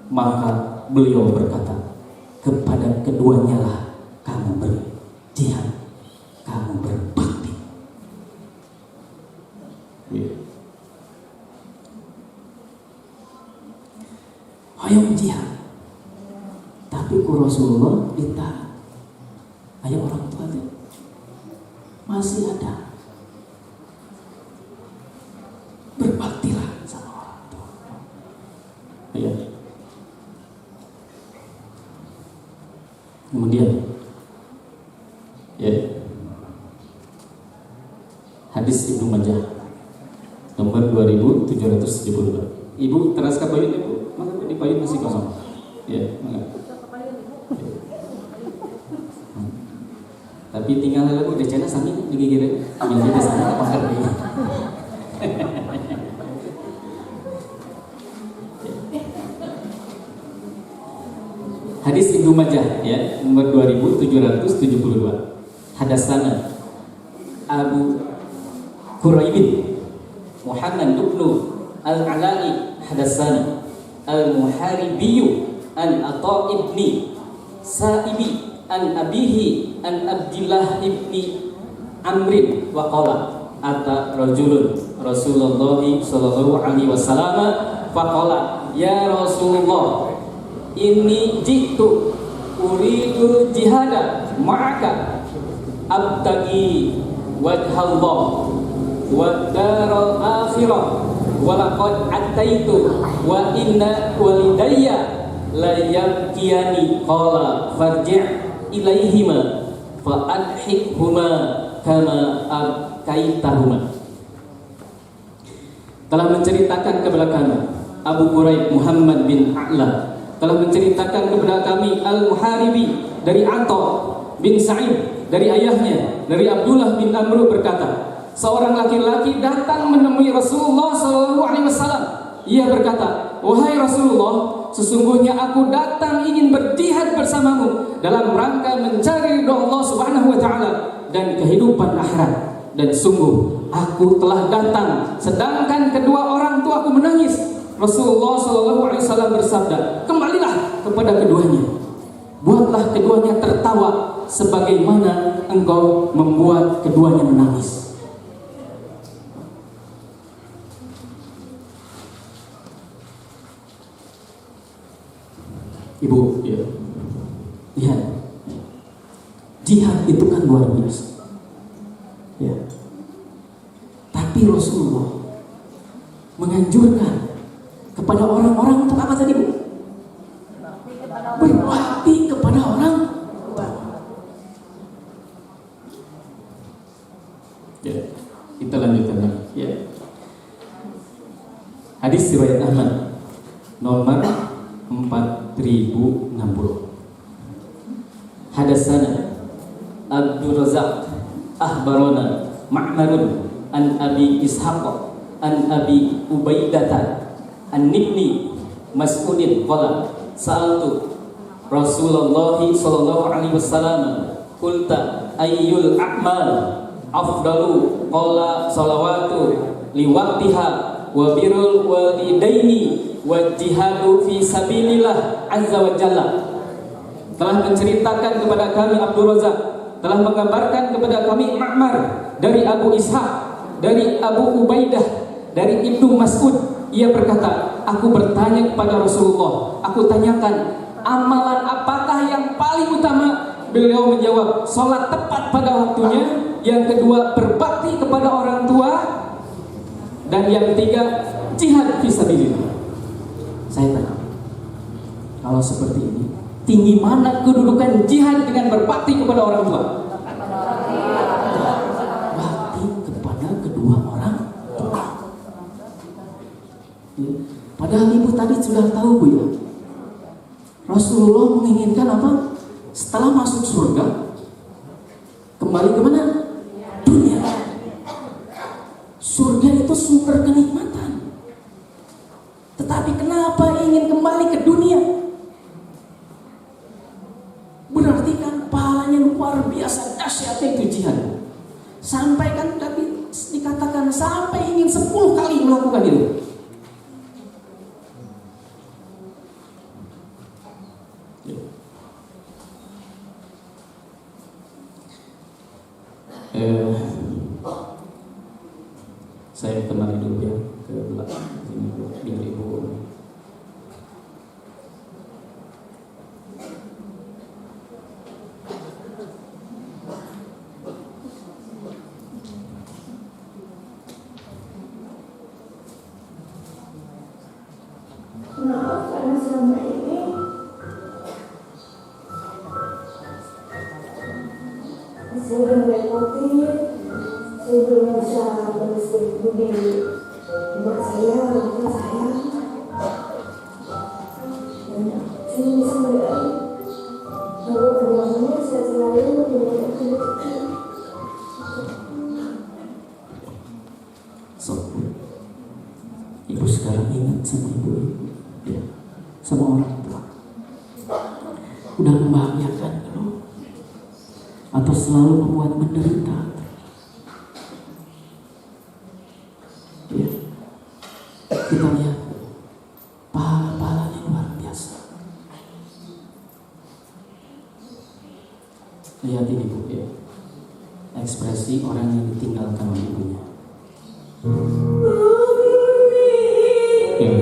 Maka beliau berkata, kepada keduanya lah kamu berjihad, kamu berbakti. Ayo jihad, tapi ku Rasulullah ditahan. Ayo orang tua itu masih ada, berbaktilah sama orang tua. Ayo. Kemudian ya, hadis Ibnu Majah nomor 2772. Ibu teras ke payun ibu, maka di payun masih kosong. Ya, maka. Tapi tinggal lagu udah cina sami digigir, yang kita sana apa lagi? Hadis Ibnu Majah ya nomor 2772. Hadatsana Abu Quraibin Muhammad bin Al-Ala'i hadatsani Al-Muharibi an Atha ibni Sa'ibi an abihi an Abdillah ibni Amrin wa qala ata rajulun Rasulullah sallallahu alaihi wasallam faqala ya Rasulullah inni jitu uridu jihada ma'aka abtagi wajhallah wa daral akhirah wa laqad ataitu wa inna walidayya la yabkiyani qala farji' ilaihima fa adhikhuma kama abkaitahuma. Telah menceritakan kepada kami Abu Quraib Muhammad bin A'la telah menceritakan kepada kami Al-Muharibi dari Atha bin Sa'id dari ayahnya dari Abdullah bin Amr berkata, seorang laki-laki datang menemui Rasulullah SAW. Ia berkata, wahai Rasulullah, sesungguhnya aku datang ingin berjihad bersamamu dalam rangka mencari ridha Allah Subhanahu wa taala dan kehidupan akhirat. Dan sungguh aku telah datang sedangkan kedua orang tuaku menangis. Rasulullah SAW bersabda, kembalilah kepada keduanya, buatlah keduanya tertawa sebagaimana engkau membuat keduanya menangis. Ibu, ya, lihat, jihad itu kan luar biasa, ya. Tapi Rasulullah menganjurkan kepada orang-orang untuk apa tadi, Bu? Berbakti kepada orang tua. Ya, kita lanjutkan lagi. Ya. Hadis riwayat Ahmad nomor 4060. Hadatsana Abdul Razzaq akhbarana Ma'marun an Abi Ishaq an Abi Ubaidah an Ibni Mas'udin qala sa'altu Rasulullah sallallahu alaihi wasallam qulta ayyul a'mal afdalu qala salawatu liwaqtiha wa birrul walidaini wa jihadu fi sabilillah azza wa jalla. Telah menceritakan kepada kami Abdul Razzaq, telah mengabarkan kepada kami Ma'mar dari Abu Ishaq, dari Abu Ubaidah, dari Ibnu Mas'ud. Ia berkata, aku bertanya kepada Rasulullah, aku tanyakan, amalan apakah yang paling utama? Beliau menjawab, sholat tepat pada waktunya. Yang kedua, berbakti kepada orang tua. Dan yang ketiga, jihad fisabilillah. Saya tanya, kalau seperti ini, tinggi mana kedudukan jihad dengan berbakti kepada orang tua? Bakti kepada kedua orang tadi sudah tahu Bu ya. Rasulullah menginginkan apa? Setelah masuk surga, kembali ke mana? Dunia. Surga itu sumber kenikmatan. Tetapi kenapa ingin kembali ke dunia? Berarti kan pahalanya luar biasa dahsyatnya itu jihad. Sampai kan tadi dikatakan sampai ingin 10 kali melakukan itu. Saya kembali dulu ya ke belakang ini biar Ibu. Maaf karena selama ini saya udah merepoti, saya belum bisa balas budi buat saya, orang tua saya, dan saya bisa melihat bahwa keduanya saya selalu memberikan rezeki. So, Ibu sekarang ingat sama Ibu ya, sama orang tua. Udah membahagiakan kalau atau selalu membuat menderita? Ya, kita lihat pahala-pahalanya luar biasa. Lihat ini Bu ya, ekspresi orang yang ditinggalkan oleh ibunya. Ya.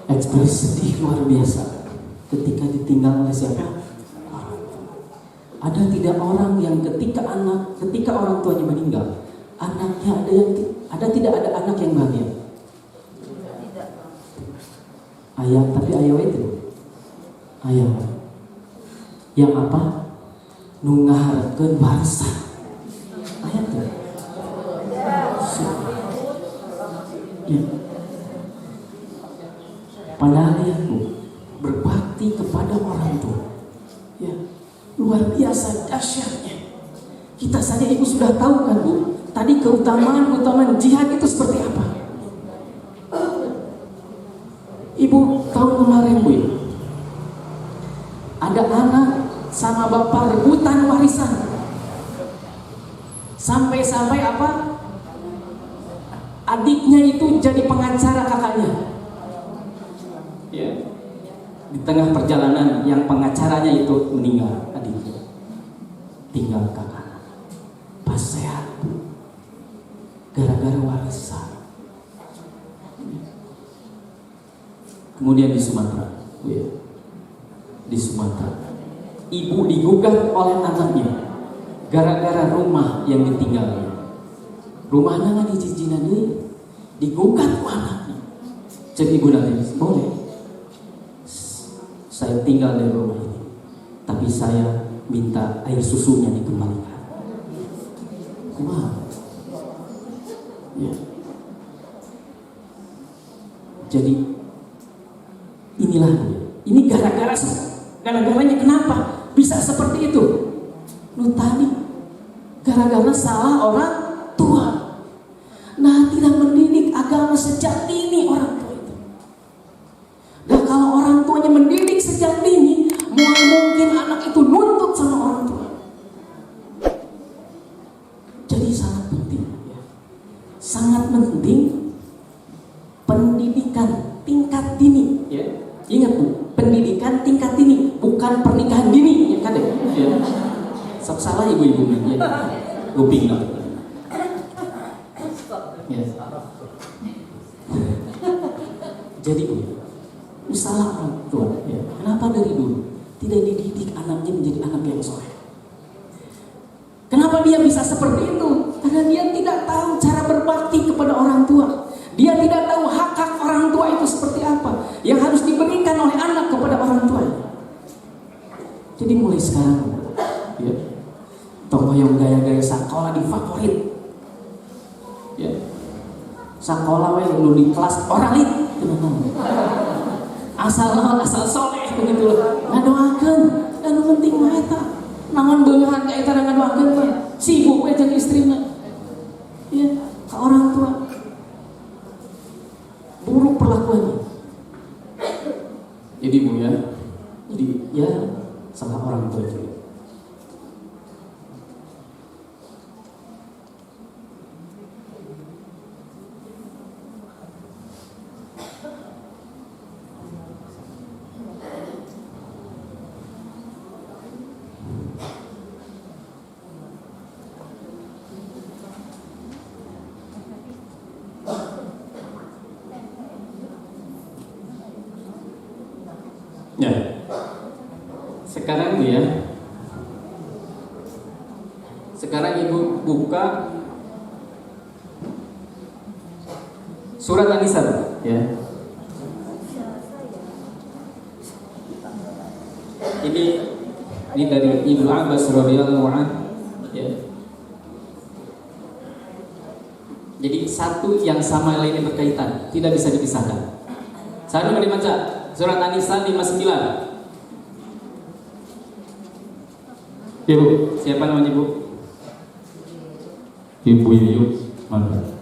Ekspresi sedih luar biasa ketika ditinggal oleh siapa? Ada tidak orang yang ketika orang tuanya meninggal, anaknya tidak ada anak yang bahagia? Tidak. Ayah, tapi ayah itu ayah yang apa? Nunggaharkeun warisan. Ayah tuh. Ya. Padahal ya Bu, berbakti kepada orang tua, ya luar biasa dahsyatnya. Kita saja Ibu sudah tahu kan Bu, tadi keutamaan jihad itu seperti apa? Ibu tahun kemarin Bu, ada anak sama bapak rebutan warisan, sampai apa? Adiknya itu jadi pengacara kakaknya. Ya. Di tengah perjalanan yang pengacaranya itu meninggal, adiknya tinggal kakak pas sehat gara-gara warisan. Kemudian di Sumatera, ya, di Sumatera ibu digugat oleh anaknya gara-gara rumah yang ditinggalnya. Rumahnya nggak dijijinan dulu, digugat anaknya. Jadi ibu nanti boleh saya tinggal di rumah ini, tapi saya minta air susunya dikembalikan. Wah, ya. Jadi inilah dia. Ini gara-garanya kenapa bisa seperti itu? Lu tadi gara-gara salah orang tua. Nah, tidak mendidik agama sejak dini orang tua itu. Nah, kalau orang tuanya mendidik sejak dini, mungkin anak itu nuntut sama orang tua. Jadi sangat penting, ya. Sangat penting pendidikan tingkat dini. Ya. Ingat Bu, pendidikan tingkat dini, bukan pernikahan dini, ya kan? Ya. Salah ibu-ibu ya. kuping nak. Ya. Jadi salah orang tua. Ya. Kenapa dari dulu tidak dididik anaknya menjadi anak yang soleh? Kenapa dia bisa seperti itu? Karena dia tidak tahu cara berbakti kepada orang tua. Dia tidak tahu hak-hak orang tua itu seperti apa yang harus diberikan oleh anak kepada orang tua. Jadi mulai sekarang, ya, tokoh yang gaya-gaya sekolah difavorit, ya, sekolah yang di kelas orang itu, asal soleh begitu, ngadoakeun, dan penting mah eta. Namun beungan kayak cara ngadoakeun mah sibuk we jeung istrina. Ya, ke orang tua. Buruk perlakuannya. Jadi Bu ya. Jadi ya salah orang tua itu. Ya. Sekarang ya. Sekarang Ibu buka surat An-Nisa, ya. Ini dari Ibnu Abbas radhiyallahu anhu, ya. Jadi satu yang sama lainnya berkaitan, tidak bisa dipisahkan. Saya mau dibaca surat An-Nisa 59. Ibu, siapa namanya Ibu? Ibu Yuyuk, mana?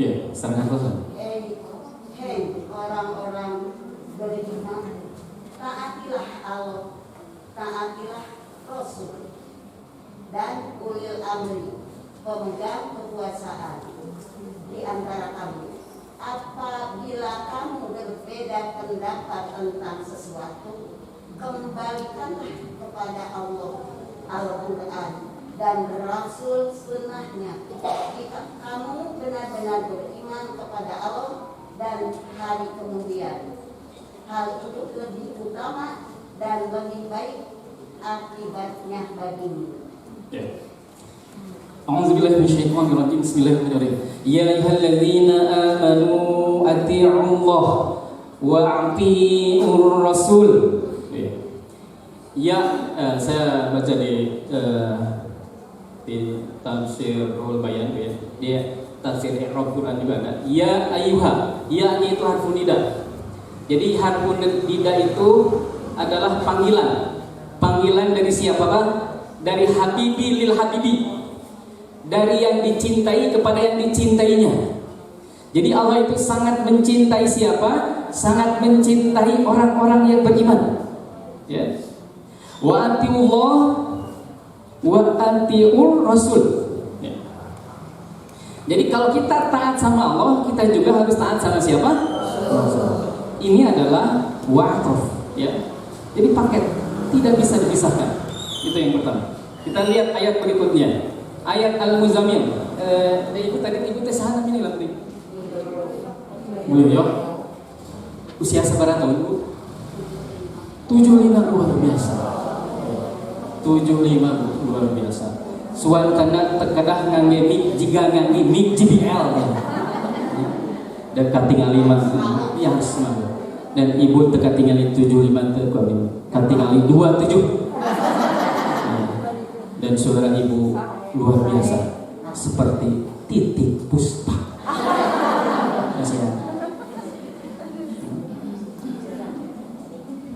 Ya, sangat bagus. Hei orang-orang beriman, taatilah Allah, taatilah Rasul, dan ulil amri, pemegang kekuasaan di antara kamu. Apabila kamu berbeda pendapat tentang sesuatu, kembalikanlah kepada Allah, Al-Quran dan Rasul sunnahnya. Jika kamu benar-benar beriman kepada Allah dan hari kemudian, hal itu lebih utama dan lebih baik akibatnya bagimu. A'udzubillahi minasyaitonir rajim. Bismillahirrahmanirrahim. Ya ayyuhalladzina amanu atti'ullah wa ati'ur rasul. Ya, saya baca di tafsirul bayan, ya. Dia tafsir i'rab Quran juga ada. Ya ayyuha, ya itu harfun nida. Jadi harfun nida itu adalah panggilan. Panggilan dari siapa, Pak? Dari habibi lil habibi. Dari yang dicintai kepada yang dicintainya. Jadi Allah itu sangat mencintai siapa? Sangat mencintai orang-orang yang beriman. Ya. Wa atiullah wa atiur rasul. Ya. Jadi kalau kita taat sama Allah, kita juga harus taat sama siapa? Rasul. Ini adalah wa'atof, ya. Jadi paket, tidak bisa dipisahkan. Itu yang pertama. Kita lihat ayat berikutnya. Ayat Al-Muzammil. Ibu tadi ibu teh saha ini lah tadi. Belum ya? Usia seberapa tahun ibu? 75 luar biasa. 75 luar biasa. Suan kana terkadang ngangge mik jika ngangge mik JBL ya. Dan katingali mah biasa. Dan ibu teka tinggali 75 teu kami. Katingali 27. Dan saudara ibu luar biasa seperti Titik Puspa.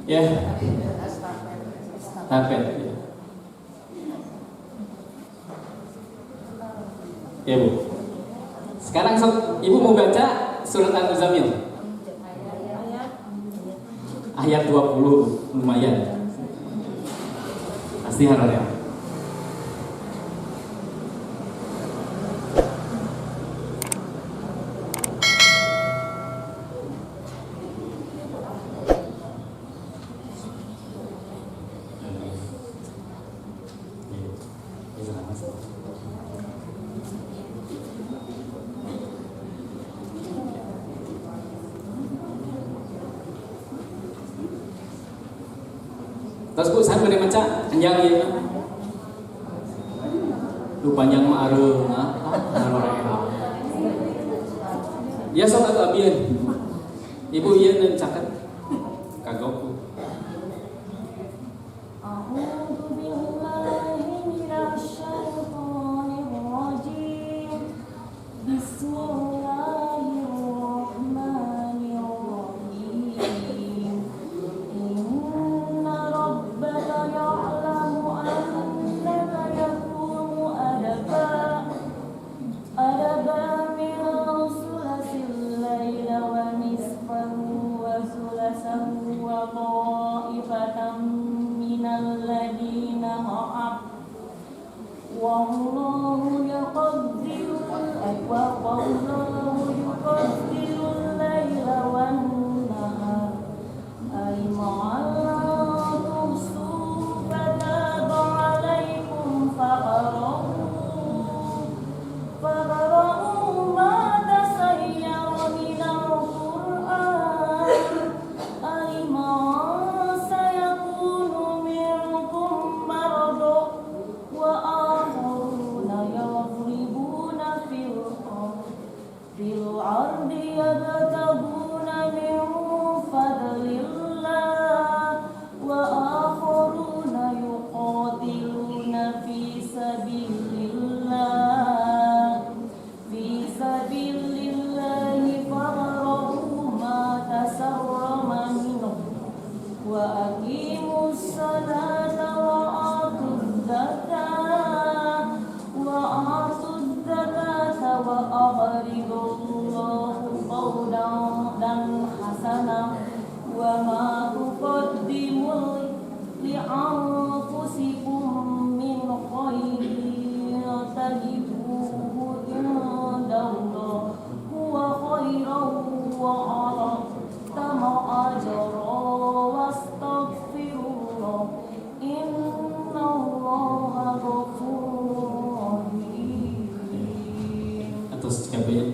Ya, tapet. Ya bu. Sekarang ibu mau baca surat Al-Muzammil. Ayat 20 lumayan. Pasti harus ya. Terus bu, saya boleh baca panjang ya. Lu panjang mah areu, ya sok atuh abieun. Ibu ieu neun caket kagok.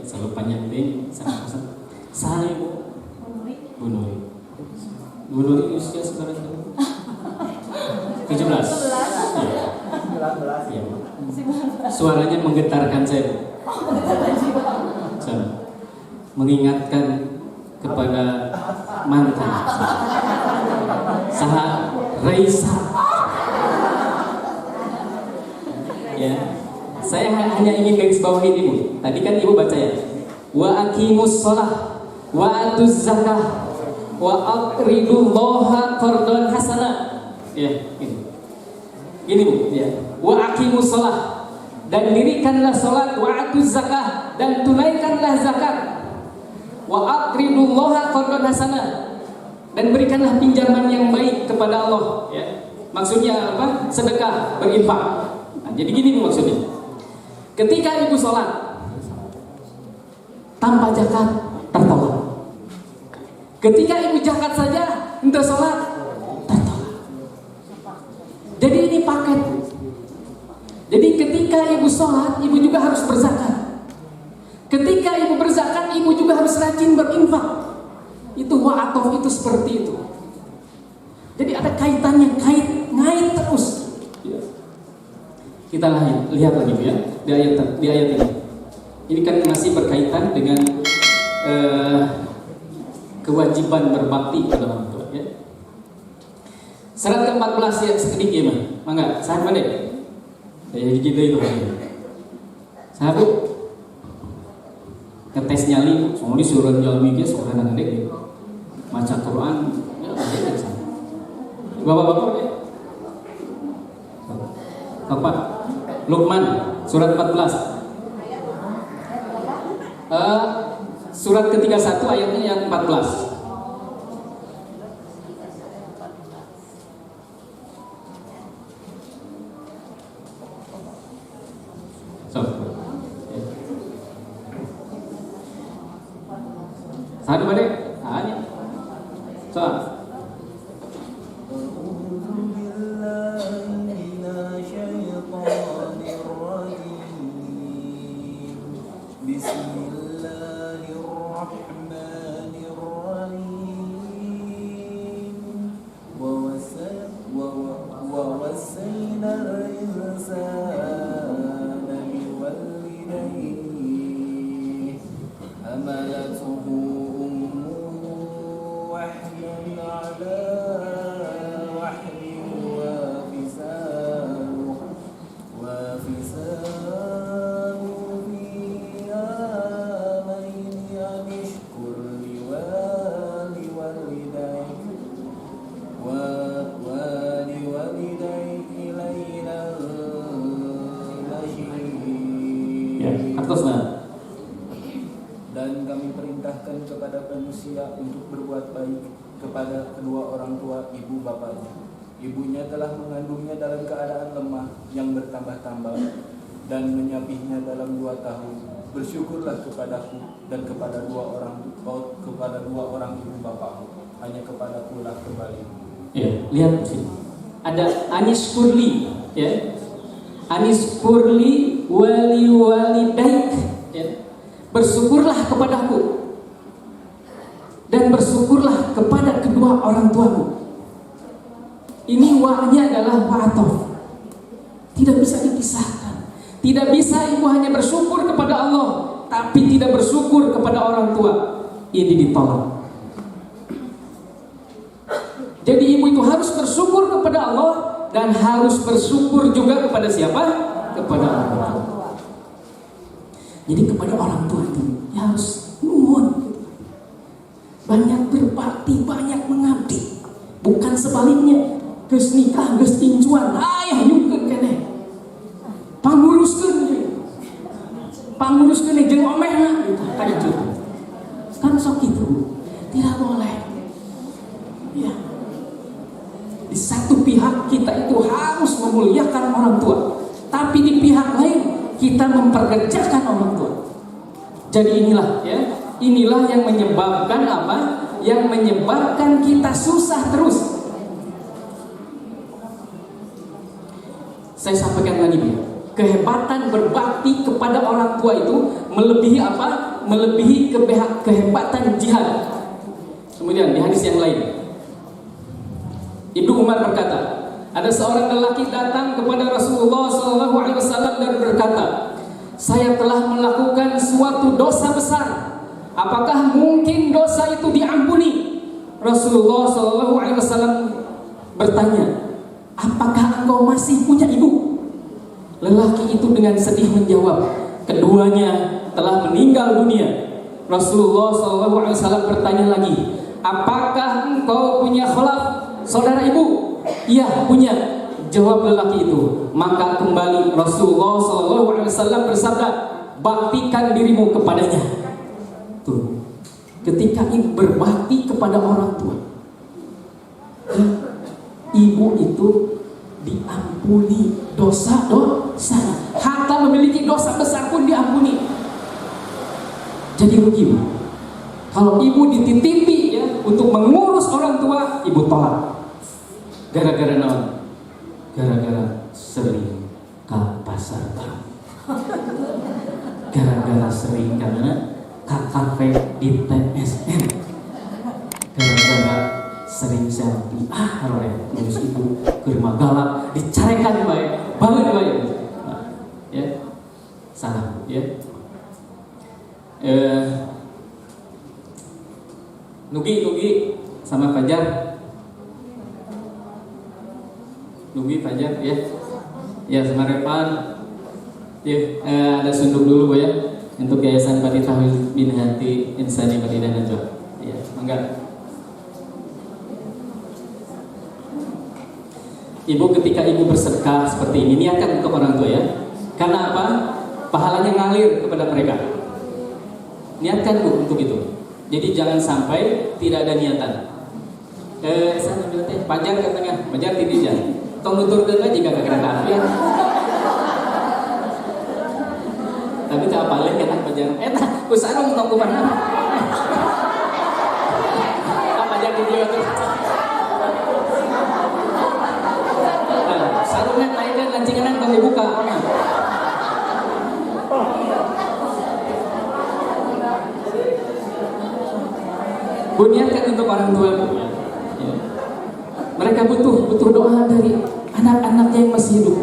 Selalu panjang deh, saya bu, Bu Nuri usia sekarang 17. Ya. Suaranya menggetarkan saya. Mengingatkan kepada mantan Saha Raisa. Ya. Saya hanya ingin garis bawahi ibu. Tadi kan ibu baca ya. Wa aqimus shalah wa atuz zakah wa aqridullaha qardan hasanah. Ya, gini bu, ya. Wa aqimus shalah, dan dirikanlah salat, wa atuz zakah, dan tunaikanlah zakat. Wa aqridullaha qardan hasanah, dan berikanlah pinjaman yang baik kepada Allah, ya. Maksudnya apa? Sedekah, berinfak. Nah, jadi gini bu maksudnya. Ketika ibu sholat tanpa zakat tertolak. Ketika ibu zakat saja untuk sholat tertolak. Jadi ini paket. Jadi ketika ibu sholat, ibu juga harus berzakat. Ketika ibu berzakat, ibu juga harus rajin berinfak. Itu wa'atof itu seperti itu. Jadi ada kaitannya, ngait terus. Kita lihat lagi ya di ayat ini. Ini kan masih berkaitan dengan kewajiban berbakti pada orang tua. Ya. Surat ke-14 ya sedikit ya, mangga. Sahabat deh. Kayak gitu itu. Sahabat ngetes nyali, soalnya suruh nyali ke seorang anak dek. Baca Quran, ya bapak-bapak ya. Bapak Luqman surat 14. Surat ke-31 ayatnya yang 14. Satu balik, hanya soal. Dan kami perintahkan kepada manusia untuk berbuat baik kepada kedua orang tua ibu bapaknya. Ibunya telah mengandungnya dalam keadaan lemah yang bertambah-tambah dan menyapihnya dalam 2 tahun. Bersyukurlah kepadaku dan kepada dua orang ibu bapakmu. Hanya kepadaku lah kembali. Ya, lihat sini. Ada Anis Kurli, ya. Anis Kurli wali daik, ya. Bersyukurlah kepadaku dan bersyukurlah kepada kedua orang tuamu. Ini wa'nya adalah wa'atof, tidak bisa dipisahkan. Tidak bisa ibu hanya bersyukur kepada Allah tapi tidak bersyukur kepada orang tua. Ini ditolak. Jadi ibu itu harus bersyukur kepada Allah dan harus bersyukur juga kepada siapa? Kepada orang tua. Jadi kepada orang tua itu ya harus nuhun, banyak berbakti, banyak mengabdi. Bukan sebaliknya, geus nikah, geus incuan, ayah nyungkeun keneh. Panguruskeun jeung omehna gitu. Kan sok itu. Tidak boleh. Ya. Di satu pihak kita itu harus memuliakan orang tua, tapi di pihak lain kita memperkerjakan orang tua. Jadi inilah yang menyebabkan apa? Yang menyebabkan kita susah terus. Saya sampaikan lagi ya. Kehebatan berbakti kepada orang tua itu melebihi apa? Melebihi kehebatan jihad. Kemudian di hadis yang lain, Ibnu Umar berkata, ada seorang lelaki datang kepada Rasulullah SAW dan berkata, saya telah melakukan suatu dosa besar. Apakah mungkin dosa itu diampuni? Rasulullah SAW bertanya, apakah engkau masih punya ibu? Lelaki itu dengan sedih menjawab, keduanya telah meninggal dunia. Rasulullah SAW bertanya lagi, apakah engkau punya khalaf, saudara ibu? Iya, punya. Jawab lelaki itu. Maka kembali Rasulullah SAW bersabda, baktikan dirimu kepadanya. Tuh. Ketika ibu berbakti kepada orang tua, ibu itu diampuni dosa-dosa. Hatta memiliki dosa besar pun diampuni. Jadi begini, kalau ibu dititipi ya untuk mengurus orang tua, ibu tolak. Gara-gara naon? Gara-gara sering ke pasar tahu. Gara-gara sering karena ke kafe di TSM. Gara-gara sering selfie, terus ibu ke rumah galak, dicarekan baik, banget baik. Nah, ya, salah, ya. Nugi sama Fajar. Nugi Fajar, ya. Ya, sama Revan. Ya, ada sunduk dulu ya untuk Yayasan Fatihah bin Hati Insani Madinah Najwa. Ya, enggak. Ibu ketika ibu bersedekah seperti ini niatkan untuk orang tua ya. Karena apa? Pahalanya ngalir kepada mereka. Niatkan Bu untuk itu. Jadi jangan sampai tidak ada niatan. Saya ambil teh Pajar ke tengah, Pajar tidur jangan. Tong nuturkeun aja jika kekeraan ya. Tapi tak apalin kan Pajar. Ku sarung tong kumaha. Pajar tidur tuh. Sarungnya naik dan lancingan kami buka. Niatkan untuk orang tua. Ya. Mereka butuh doa dari anak-anaknya yang masih hidup.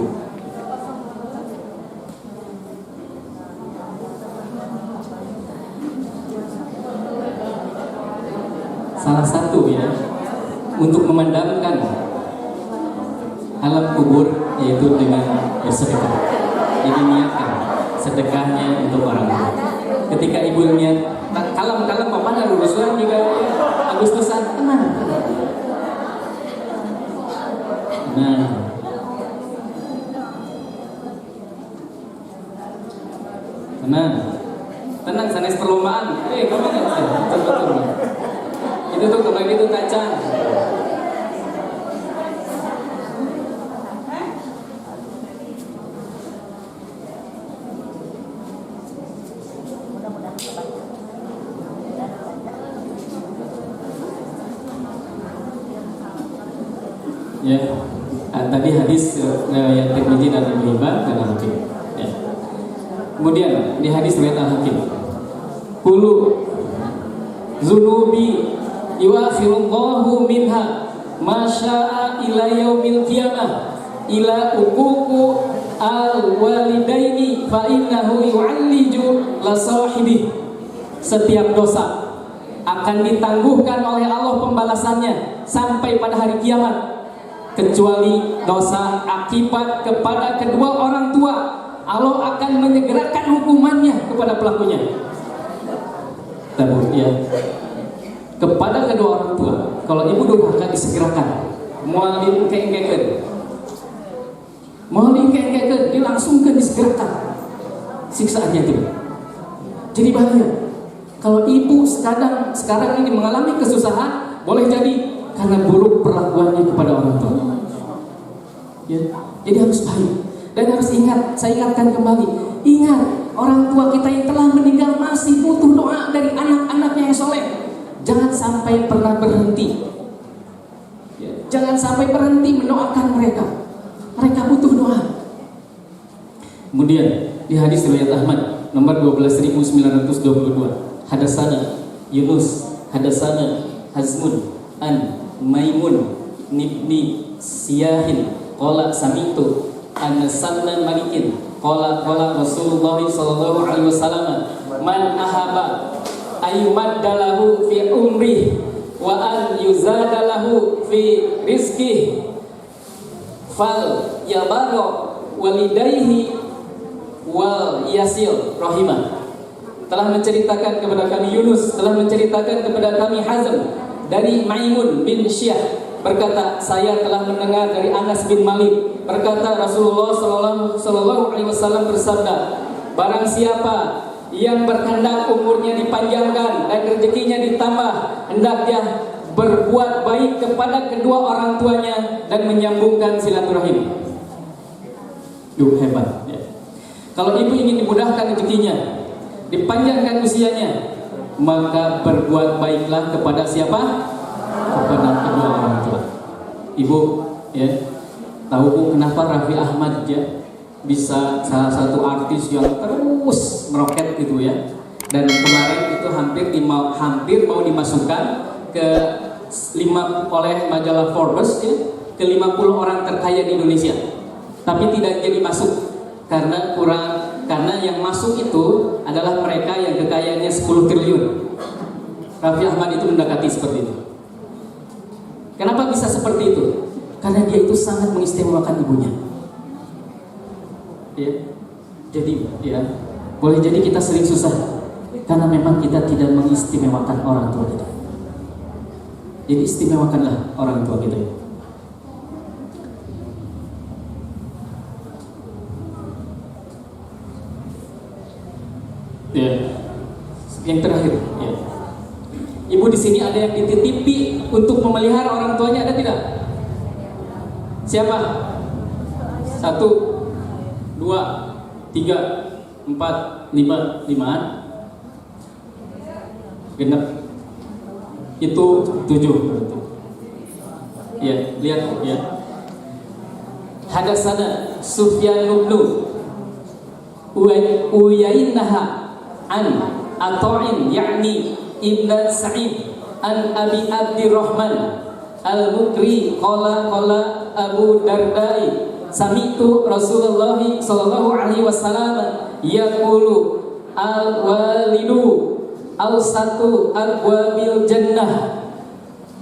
Salah satu ya untuk memandangkan alam kubur yaitu dengan bersedekah. Jadi niatkan sedekahnya untuk orang tua. Ketika ibu niat kalem apa ada urusan juga Agustusan tenang. Nah, tenang sanes perlombaan. Kamu kan betul. Itu tuh kembali itu kacang. Ya, tadi hadis yang Tirmidzi dan Ibnu Hibban dan Al-Hakim. Ya. Kemudian di hadis riwayat Al-Hakim, kullu dzunubi yuakhirullahu minha ma syaa ila yaumil qiyamah ila uququ al-walidaini fa innahu yu'alliju la sahibi. Setiap dosa akan ditangguhkan oleh Allah pembalasannya sampai pada hari kiamat, kecuali dosa akibat kepada kedua orang tua. Allah akan menyegerakan hukumannya kepada pelakunya. Ya. Kepada kedua orang tua, kalau ibu durhaka disegerakan. Moal dikengkekeun, dilangsungkan disegerakan siksaannya itu. Jadi bahaya. Kalau ibu sekarang ini mengalami kesusahan, boleh jadi karena buruk perlakuannya kepada orang tua. Ya, jadi harus baik dan harus ingat. Saya ingatkan kembali, ingat orang tua kita yang telah meninggal masih butuh doa dari anak-anaknya yang soleh. Jangan sampai pernah berhenti. Ya, jangan sampai berhenti mendoakan mereka. Mereka butuh doa. Kemudian di hadis riwayat Ahmad nomor 12922, hadasana Yunus, hadasana Hazmun an Maimun nibni Siyahin qala sami'tu an Salman Malikin qala Rasulullah sallallahu alaihi wasallam man ahaba ayyumaddalahu fi umri wa an yuzadalahu fi rizqih fal yabaro walidayhi wal yasil rahimah. Telah menceritakan kepada kami Yunus, telah menceritakan kepada kami Hazm dari Maimun bin Syah, berkata, saya telah mendengar dari Anas bin Malik, berkata Rasulullah sallallahu alaihi wasallam bersabda, barang siapa yang berkehendak umurnya dipanjangkan dan rezekinya ditambah, hendak dia berbuat baik kepada kedua orang tuanya dan menyambungkan silaturahim. Hebat ya. Kalau ibu ingin dimudahkan rezekinya, dipanjangkan usianya, maka berbuat baiklah kepada siapa? Kepada kedua orang tua. Ibu, ya, tahu Bu kenapa Raffi Ahmad ya bisa salah satu artis yang terus meroket gitu ya? Dan kemarin itu hampir mau dimasukkan ke oleh majalah Forbes ya, ke 50 orang terkaya di Indonesia. Tapi tidak jadi masuk karena yang masuk itu adalah mereka yang kekayaannya 10 triliun. Raffi Ahmad itu mendekati seperti itu. Kenapa bisa seperti itu? Karena dia itu sangat mengistimewakan ibunya. Ya. Jadi ya, boleh jadi kita sering susah karena memang kita tidak mengistimewakan orang tua kita. Jadi istimewakanlah orang tua kita. Ya. Yang terakhir, ya. Ibu di sini ada yang dititipi untuk memelihara orang tuanya, ada tidak? Siapa? 1, 2, 3, 4, 5, 5-an. Genap. Itu 7. Ya, lihat ya. Hadatsana Sufyan bin Uyainah an Ata'in yakni Ibn Sa'id an Abi Abdirrahman Al-Mukri qala Abu Darda'i sami'tu Rasulullah sallallahu alaihi wasallam yaqulu al-walidu awsatu abwabil jannah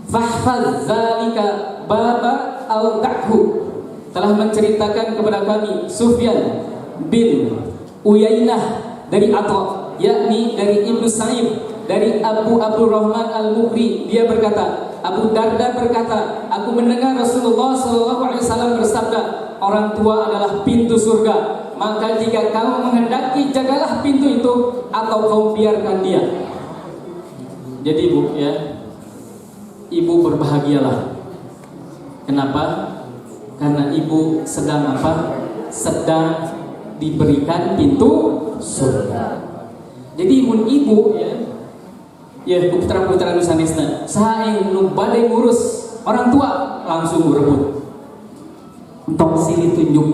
fahfaz zalika baba al-da'hu. Telah menceritakan kepada kami Sufyan bin Uyainah dari Atha, yakni dari Ibnu Sa'id, dari Abu Abdurrahman Al-Mukri. Dia berkata, Abu Darda berkata, aku mendengar Rasulullah SAW bersabda, orang tua adalah pintu surga. Maka jika kamu menghendaki, jagalah pintu itu atau kau biarkan dia. Jadi ibu ya, ibu berbahagialah. Kenapa? Karena ibu sedang apa? Sedang diberikan pintu surga. Jadi mun ibu ya putra-putra nusanesna saha nu bade ngurus orang tua langsung berebut. Entong silih tunjuk.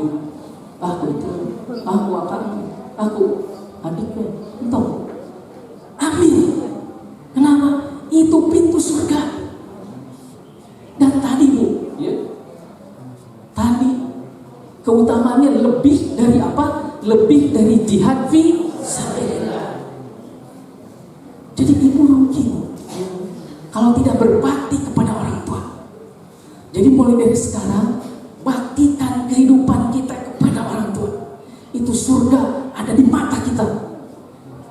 Aku itu, aku akan, aku adiknya. Entong. Ambil. Kenapa? Itu pintu surga. Dan tadi Bu, ya. Tadi keutamaannya lebih dari apa? Lebih dari jihad fi sabilillah. Jadi ibu rugi kalau tidak berbakti kepada orang tua. Jadi mulai dari sekarang baktikan kehidupan kita kepada orang tua. Itu surga ada di mata kita.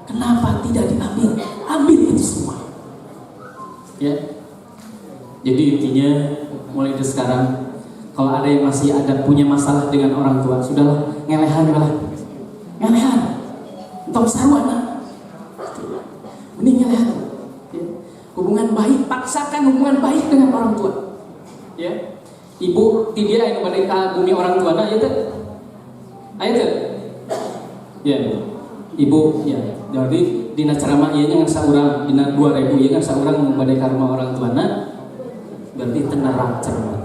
Kenapa tidak diambil? Ambil itu semua. Ya. Jadi intinya mulai dari sekarang kalau ada yang masih punya masalah dengan orang tua, sudahlah, ngelehan lah. Ngelehan. Entong sarwana. Mending ngelehan. Ya. Hubungan baik, paksakan hubungan baik dengan orang tua. Ya. Ibu tidak yang pada kagumi orang tua nah, ya teh. Ayo teh. Ya. Ibu ya. Jadi dina ceramah ieu nya saurang dina 2000 ieu kan saurang bade ka rumah orang tuana. Berarti tenaran ceramah.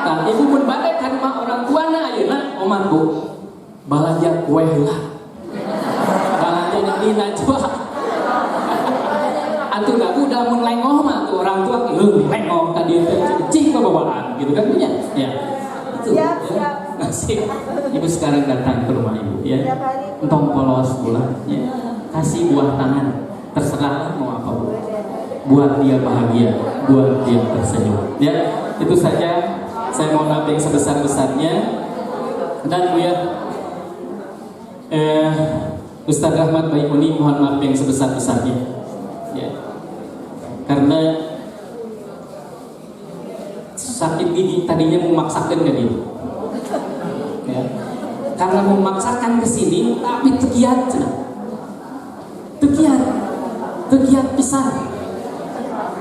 Nah, ibu pun balik ke rumah orang tua na ayeuna omah Bu. Balanja kue lah. Balanja na dina coba. Atuh da Bu da mun lengoh mah tuh orang tua lengoh ka dieu teh cing babawaan gitu kan punya. Ya. Itu. Siap. Nasib. Ibu sekarang datang ke rumah ibu ya. Entong polos pula ya. Kasih buah tangan. Terserah mau apa Bu. Buat dia bahagia, buat dia tersenyum. Ya, itu saja. Saya mohon maaf yang sebesar-besarnya. Dan Bu ya, Ustaz Rahmat Baikuni mohon maaf yang sebesar-besarnya. Ya, karena sakit gigi tadinya memaksakan ke dia. Ya, karena memaksakan ke sini, tapi tegiat pisan.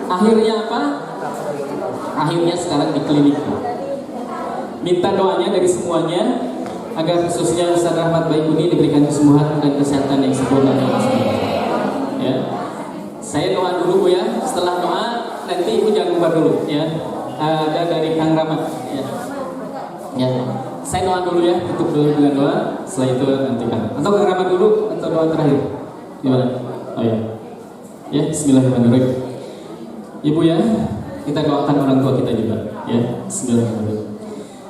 Akhirnya apa? Akhirnya sekarang di klinik. Minta doanya dari semuanya agar khususnya Ustaz Rahmat Baikuni diberikan kesembuhan dan kesehatan yang sempurna. ya. Saya doa dulu Bu ya. Setelah doa nanti Ibu jangan lupa dulu ya. Ada dari Kang Rahmat ya. Ya. Saya doa dulu ya, tutup dulu dengan doa. Setelah itu nanti Kang. Atau Kang Rahmat dulu atau doa terakhir. Gimana? Oh ya. Ya, bismillahirrahmanirrahim. Ibu ya, kita doakan orang tua kita juga ya. Bismillahirrahmanirrahim.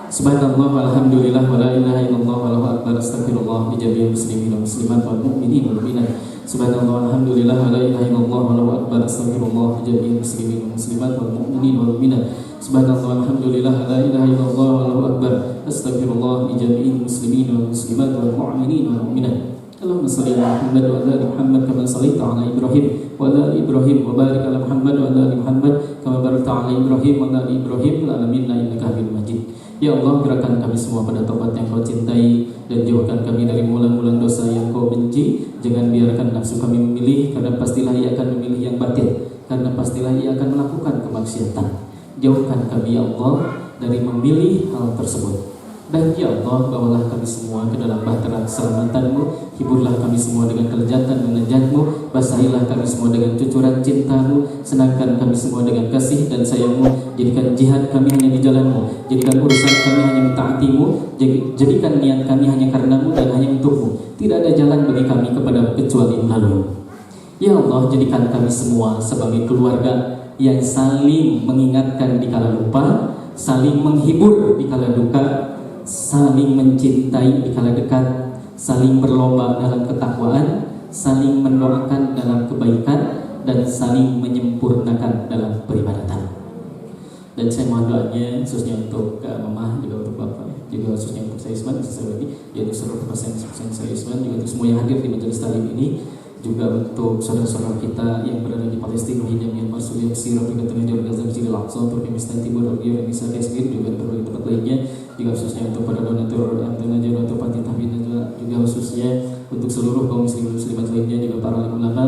Subhanallah walhamdulillah wala ilaha illallah wallahu akbar astagfirullah bi jami'il muslimin wal muslimat wal mu'minin wal mu'minat. Subhanallah walhamdulillah wala ilaha illallah wallahu akbar astagfirullah bi jami'il muslimin wal muslimat wal mu'minin wal mu'minat. Subhanallah walhamdulillah wala ilaha illallah wallahu akbar astagfirullah bi jami'il muslimin wal muslimat wal mu'minin wal mu'minat. Allahumma shalli ala Muhammad wa ala ali Muhammad kama shallaita ala Ibrahim wa ala ali Ibrahim wa barik ala Muhammad wa ala ali Muhammad kama barakta ala Ibrahim wa ala ali Ibrahim fil alamin innaka Hamidum Majid. Ya Allah, gerakan kami semua pada taubat yang Kau cintai dan jauhkan kami dari mula-mula dosa yang Kau benci. Jangan biarkan nafsu kami memilih, karena pastilah ia akan memilih yang batil, karena pastilah ia akan melakukan kemaksiatan. Jauhkan kami ya Allah dari memilih hal tersebut. Dan ya Allah, bawalah kami semua ke dalam bahtera keselamatan-Mu. Hiburlah kami semua dengan kelezatan menajat-Mu. Basahilah kami semua dengan cucuran cinta-Mu. Senangkan kami semua dengan kasih dan sayang-Mu. Jadikan jihad kami hanya di jalan-Mu. Jadikan urusan kami hanya mentaati-Mu. Jadikan niat kami hanya karena-Mu dan hanya untuk-Mu. Tidak ada jalan bagi kami kepada kecuali melalui. Ya Allah, jadikan kami semua sebagai keluarga yang saling mengingatkan di kala lupa, saling menghibur di kala duka, saling mencintai di kala dekat, saling berlomba dalam ketakwaan, saling mendoakan dalam kebaikan, dan saling menyempurnakan dalam peribadatan. Dan saya mohon doanya khususnya untuk Mama, juga untuk Bapak, juga khususnya untuk saya Isman, lagi, yaitu seluruh pasien saya Isman, juga untuk semua yang hadir di majelis taklim ini, juga untuk saudara-saudara kita yang berada di Palestina, Rohingya, Myanmar, Suriah, Mesir, Afrika Tengah, Jordan, Gaza, Mesir, Al-Aqsa, Turki, Pakistan, Timur, Turki, Indonesia, Kashmir, juga di berbagai tempat lainnya, juga khususnya untuk para donatur Antonaja, untuk Panti Tahmin, juga khususnya untuk seluruh kaum muslimat lainnya, juga para ulama.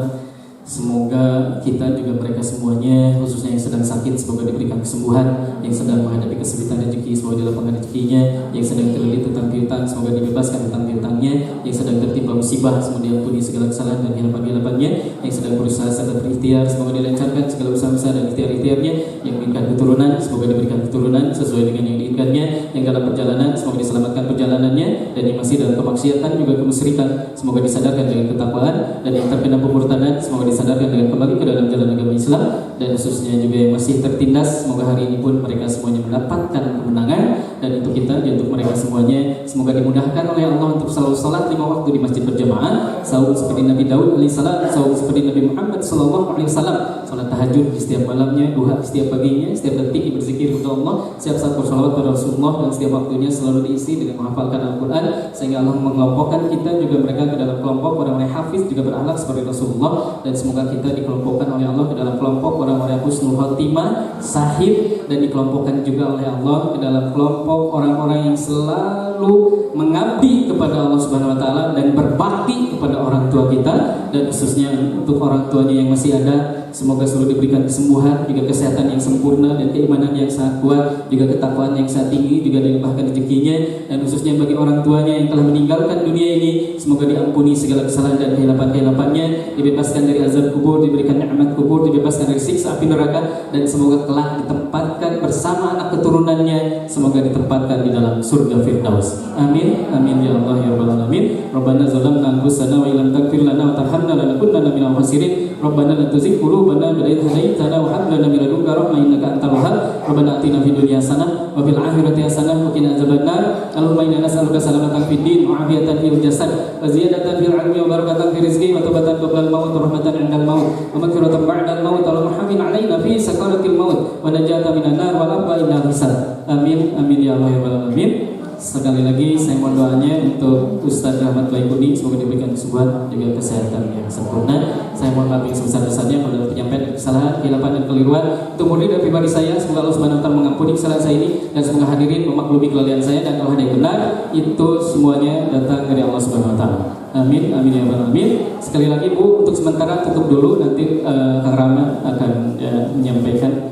Semoga kita juga mereka semuanya, khususnya yang sedang sakit, semoga diberikan kesembuhan, yang sedang menghadapi kesulitan rezeki, semoga dilapangkan rezekinya, yang sedang terlilit tentang piutang, semoga dibebaskan tentang piutangnya, yang sedang tertimpa musibah, semoga diampuni segala kesalahan dan hilapan-hilapannya, yang sedang berusaha sedang berikhtiar, semoga dilancarkan segala usaha-usaha dan ikhtiar-ikhtiarnya, yang menginginkan keturunan, semoga diberikan keturunan sesuai dengan yang diinginkannya, yang dalam perjalanan, semoga diselamatkan perjalanannya, dan yang masih dalam kemaksiatan juga kemusyrikan, semoga disadarkan dengan ketakwaan, dan yang terkena pemurtadan, semoga disadarkan dengan kembali ke dalam jalan agama Islam, dan khususnya juga yang masih tertindas, semoga hari ini pun mereka semuanya mendapatkan kemenangan. Dan untuk kita dan untuk mereka semuanya, semoga dimudahkan oleh Allah untuk selalu salat 5 waktu di masjid berjamaah, saum seperti Nabi Daud alaihissalam, saum seperti Nabi Muhammad sallallahu alaihi wasallam, salat tahajud di setiap malamnya, duha di setiap paginya, setiap detik berzikir kepada Allah, setiap saat bersalawat kepada Rasulullah, dan setiap waktunya selalu diisi dengan menghafalkan Al-Quran, sehingga Allah mengelompokkan kita juga mereka ke dalam kelompok orang-orang hafiz juga berakhlak seperti Rasulullah. Dan semoga kita dikelompokkan oleh Allah ke dalam kelompok orang-orang husnul khotimah, sahid, dan dikelompokkan juga oleh Allah ke dalam kelompok orang-orang yang selalu mengabdi kepada Allah Subhanahu wa taala dan berbakti kepada orang tua kita. Dan khususnya untuk orang tuanya yang masih ada, semoga selalu diberikan kesembuhan, juga kesehatan yang sempurna, dan keimanan yang sangat kuat, juga ketakwaan yang sangat tinggi, juga dilimpahkan rezekinya. Dan khususnya bagi orang tuanya yang telah meninggalkan dunia ini, semoga diampuni segala kesalahan dan kehilapan-kehilapannya, dibebaskan dari azab kubur, diberikan nikmat kubur, dibebaskan dari siksa api neraka, dan semoga kelak ditempatkan bersama anak keturunannya, semoga ditempatkan di dalam surga Firdaus. Amin, amin ya Allah ya rabbal alamin. Rabbana zalamna anfusana wa illam taghfir lana wa tarhamna lanakunanna minal khasirin. Rabbana la tuzigh qulubana ba'da idh hadaytana wa hab lana min ladunka rahmah innaka antal wahhab. Rabbana atina fid dunya hasanah wa fil akhirati hasanah wa qina adzabannar. Allahumma inna nas'aluka salamatan fid din wa 'afiyatan fil jasad wa ziyadatan fil 'ilmi wa barakatan fil rizqi wa tawbatan qabla al-maut wa rahmatan 'indal maut wa maghfiratan ba'da al-maut. Allahumma hamin 'alaina fi sakaratil maut wa najatan minan nar wa labba inna hisab. Amin, amin ya Allah ya rabbal alamin. Sekali lagi saya mohon doanya untuk Ustaz Rahmat Baikuni, semoga diberikan kesembuhan juga kesehatan yang sempurna. Saya mohon maaf yang sebesar-besarnya pada penyampaian kesalahan, kehilapan dan keliruan. Untuk murni dan pribadi saya, semoga Allah Subhanahu wa taala mengampuni kesalahan saya ini, dan semoga hadirin memaklumi kelalaian saya, dan kalau ada yang benar itu semuanya datang dari Allah Subhanahu wa taala. Amin, amin ya rabbal alamin. Sekali lagi Bu, untuk sementara tutup dulu, nanti Kang Rama akan menyampaikan.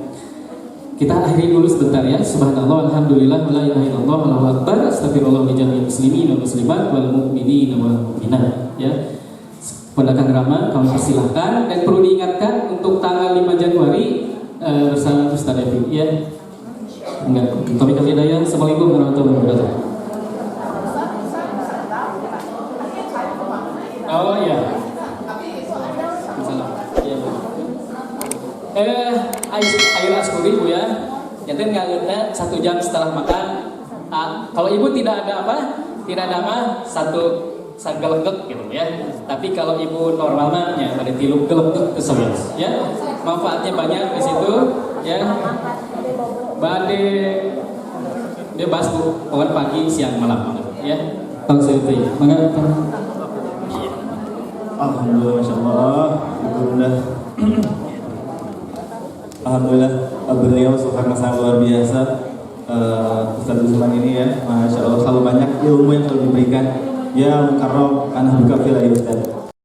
Kita akhiri dulu sebentar ya. Subhanallah, alhamdulillah, wala ilaha illallah, wallahu akbar, astagfirullah li jami'il muslimin wal muslimat wal mu'minin wal mu'minat. Ya. Pada Kang Rama, kami persilahkan dan perlu diingatkan untuk tanggal 5 Januari bersama Ustaz Evi, ya. Enggak, kami kasih daya. Assalamualaikum warahmatullahi wabarakatuh. Oh ya. Ayo askuri Bu ya. Jadi nggak 1 jam setelah makan. Kalau ibu tidak ada apa? Tidak ada apa? Satu sagelegek gitu ya. Tapi kalau ibu normalnya pada tiluk gelegek keseluruhan ya. Manfaatnya banyak di situ ya. Bade bebas Bu, pokoknya pagi, siang, malam ya. Kalau saya itu ya. Alhamdulillah, Masya Allah. Alhamdulillah, beliau sangat luar biasa. Ustaz Usman ini ya, Masya Allah, selalu banyak ilmu yang selalu diberikan. Ya mukarram, karena buka fil ya Ustaz.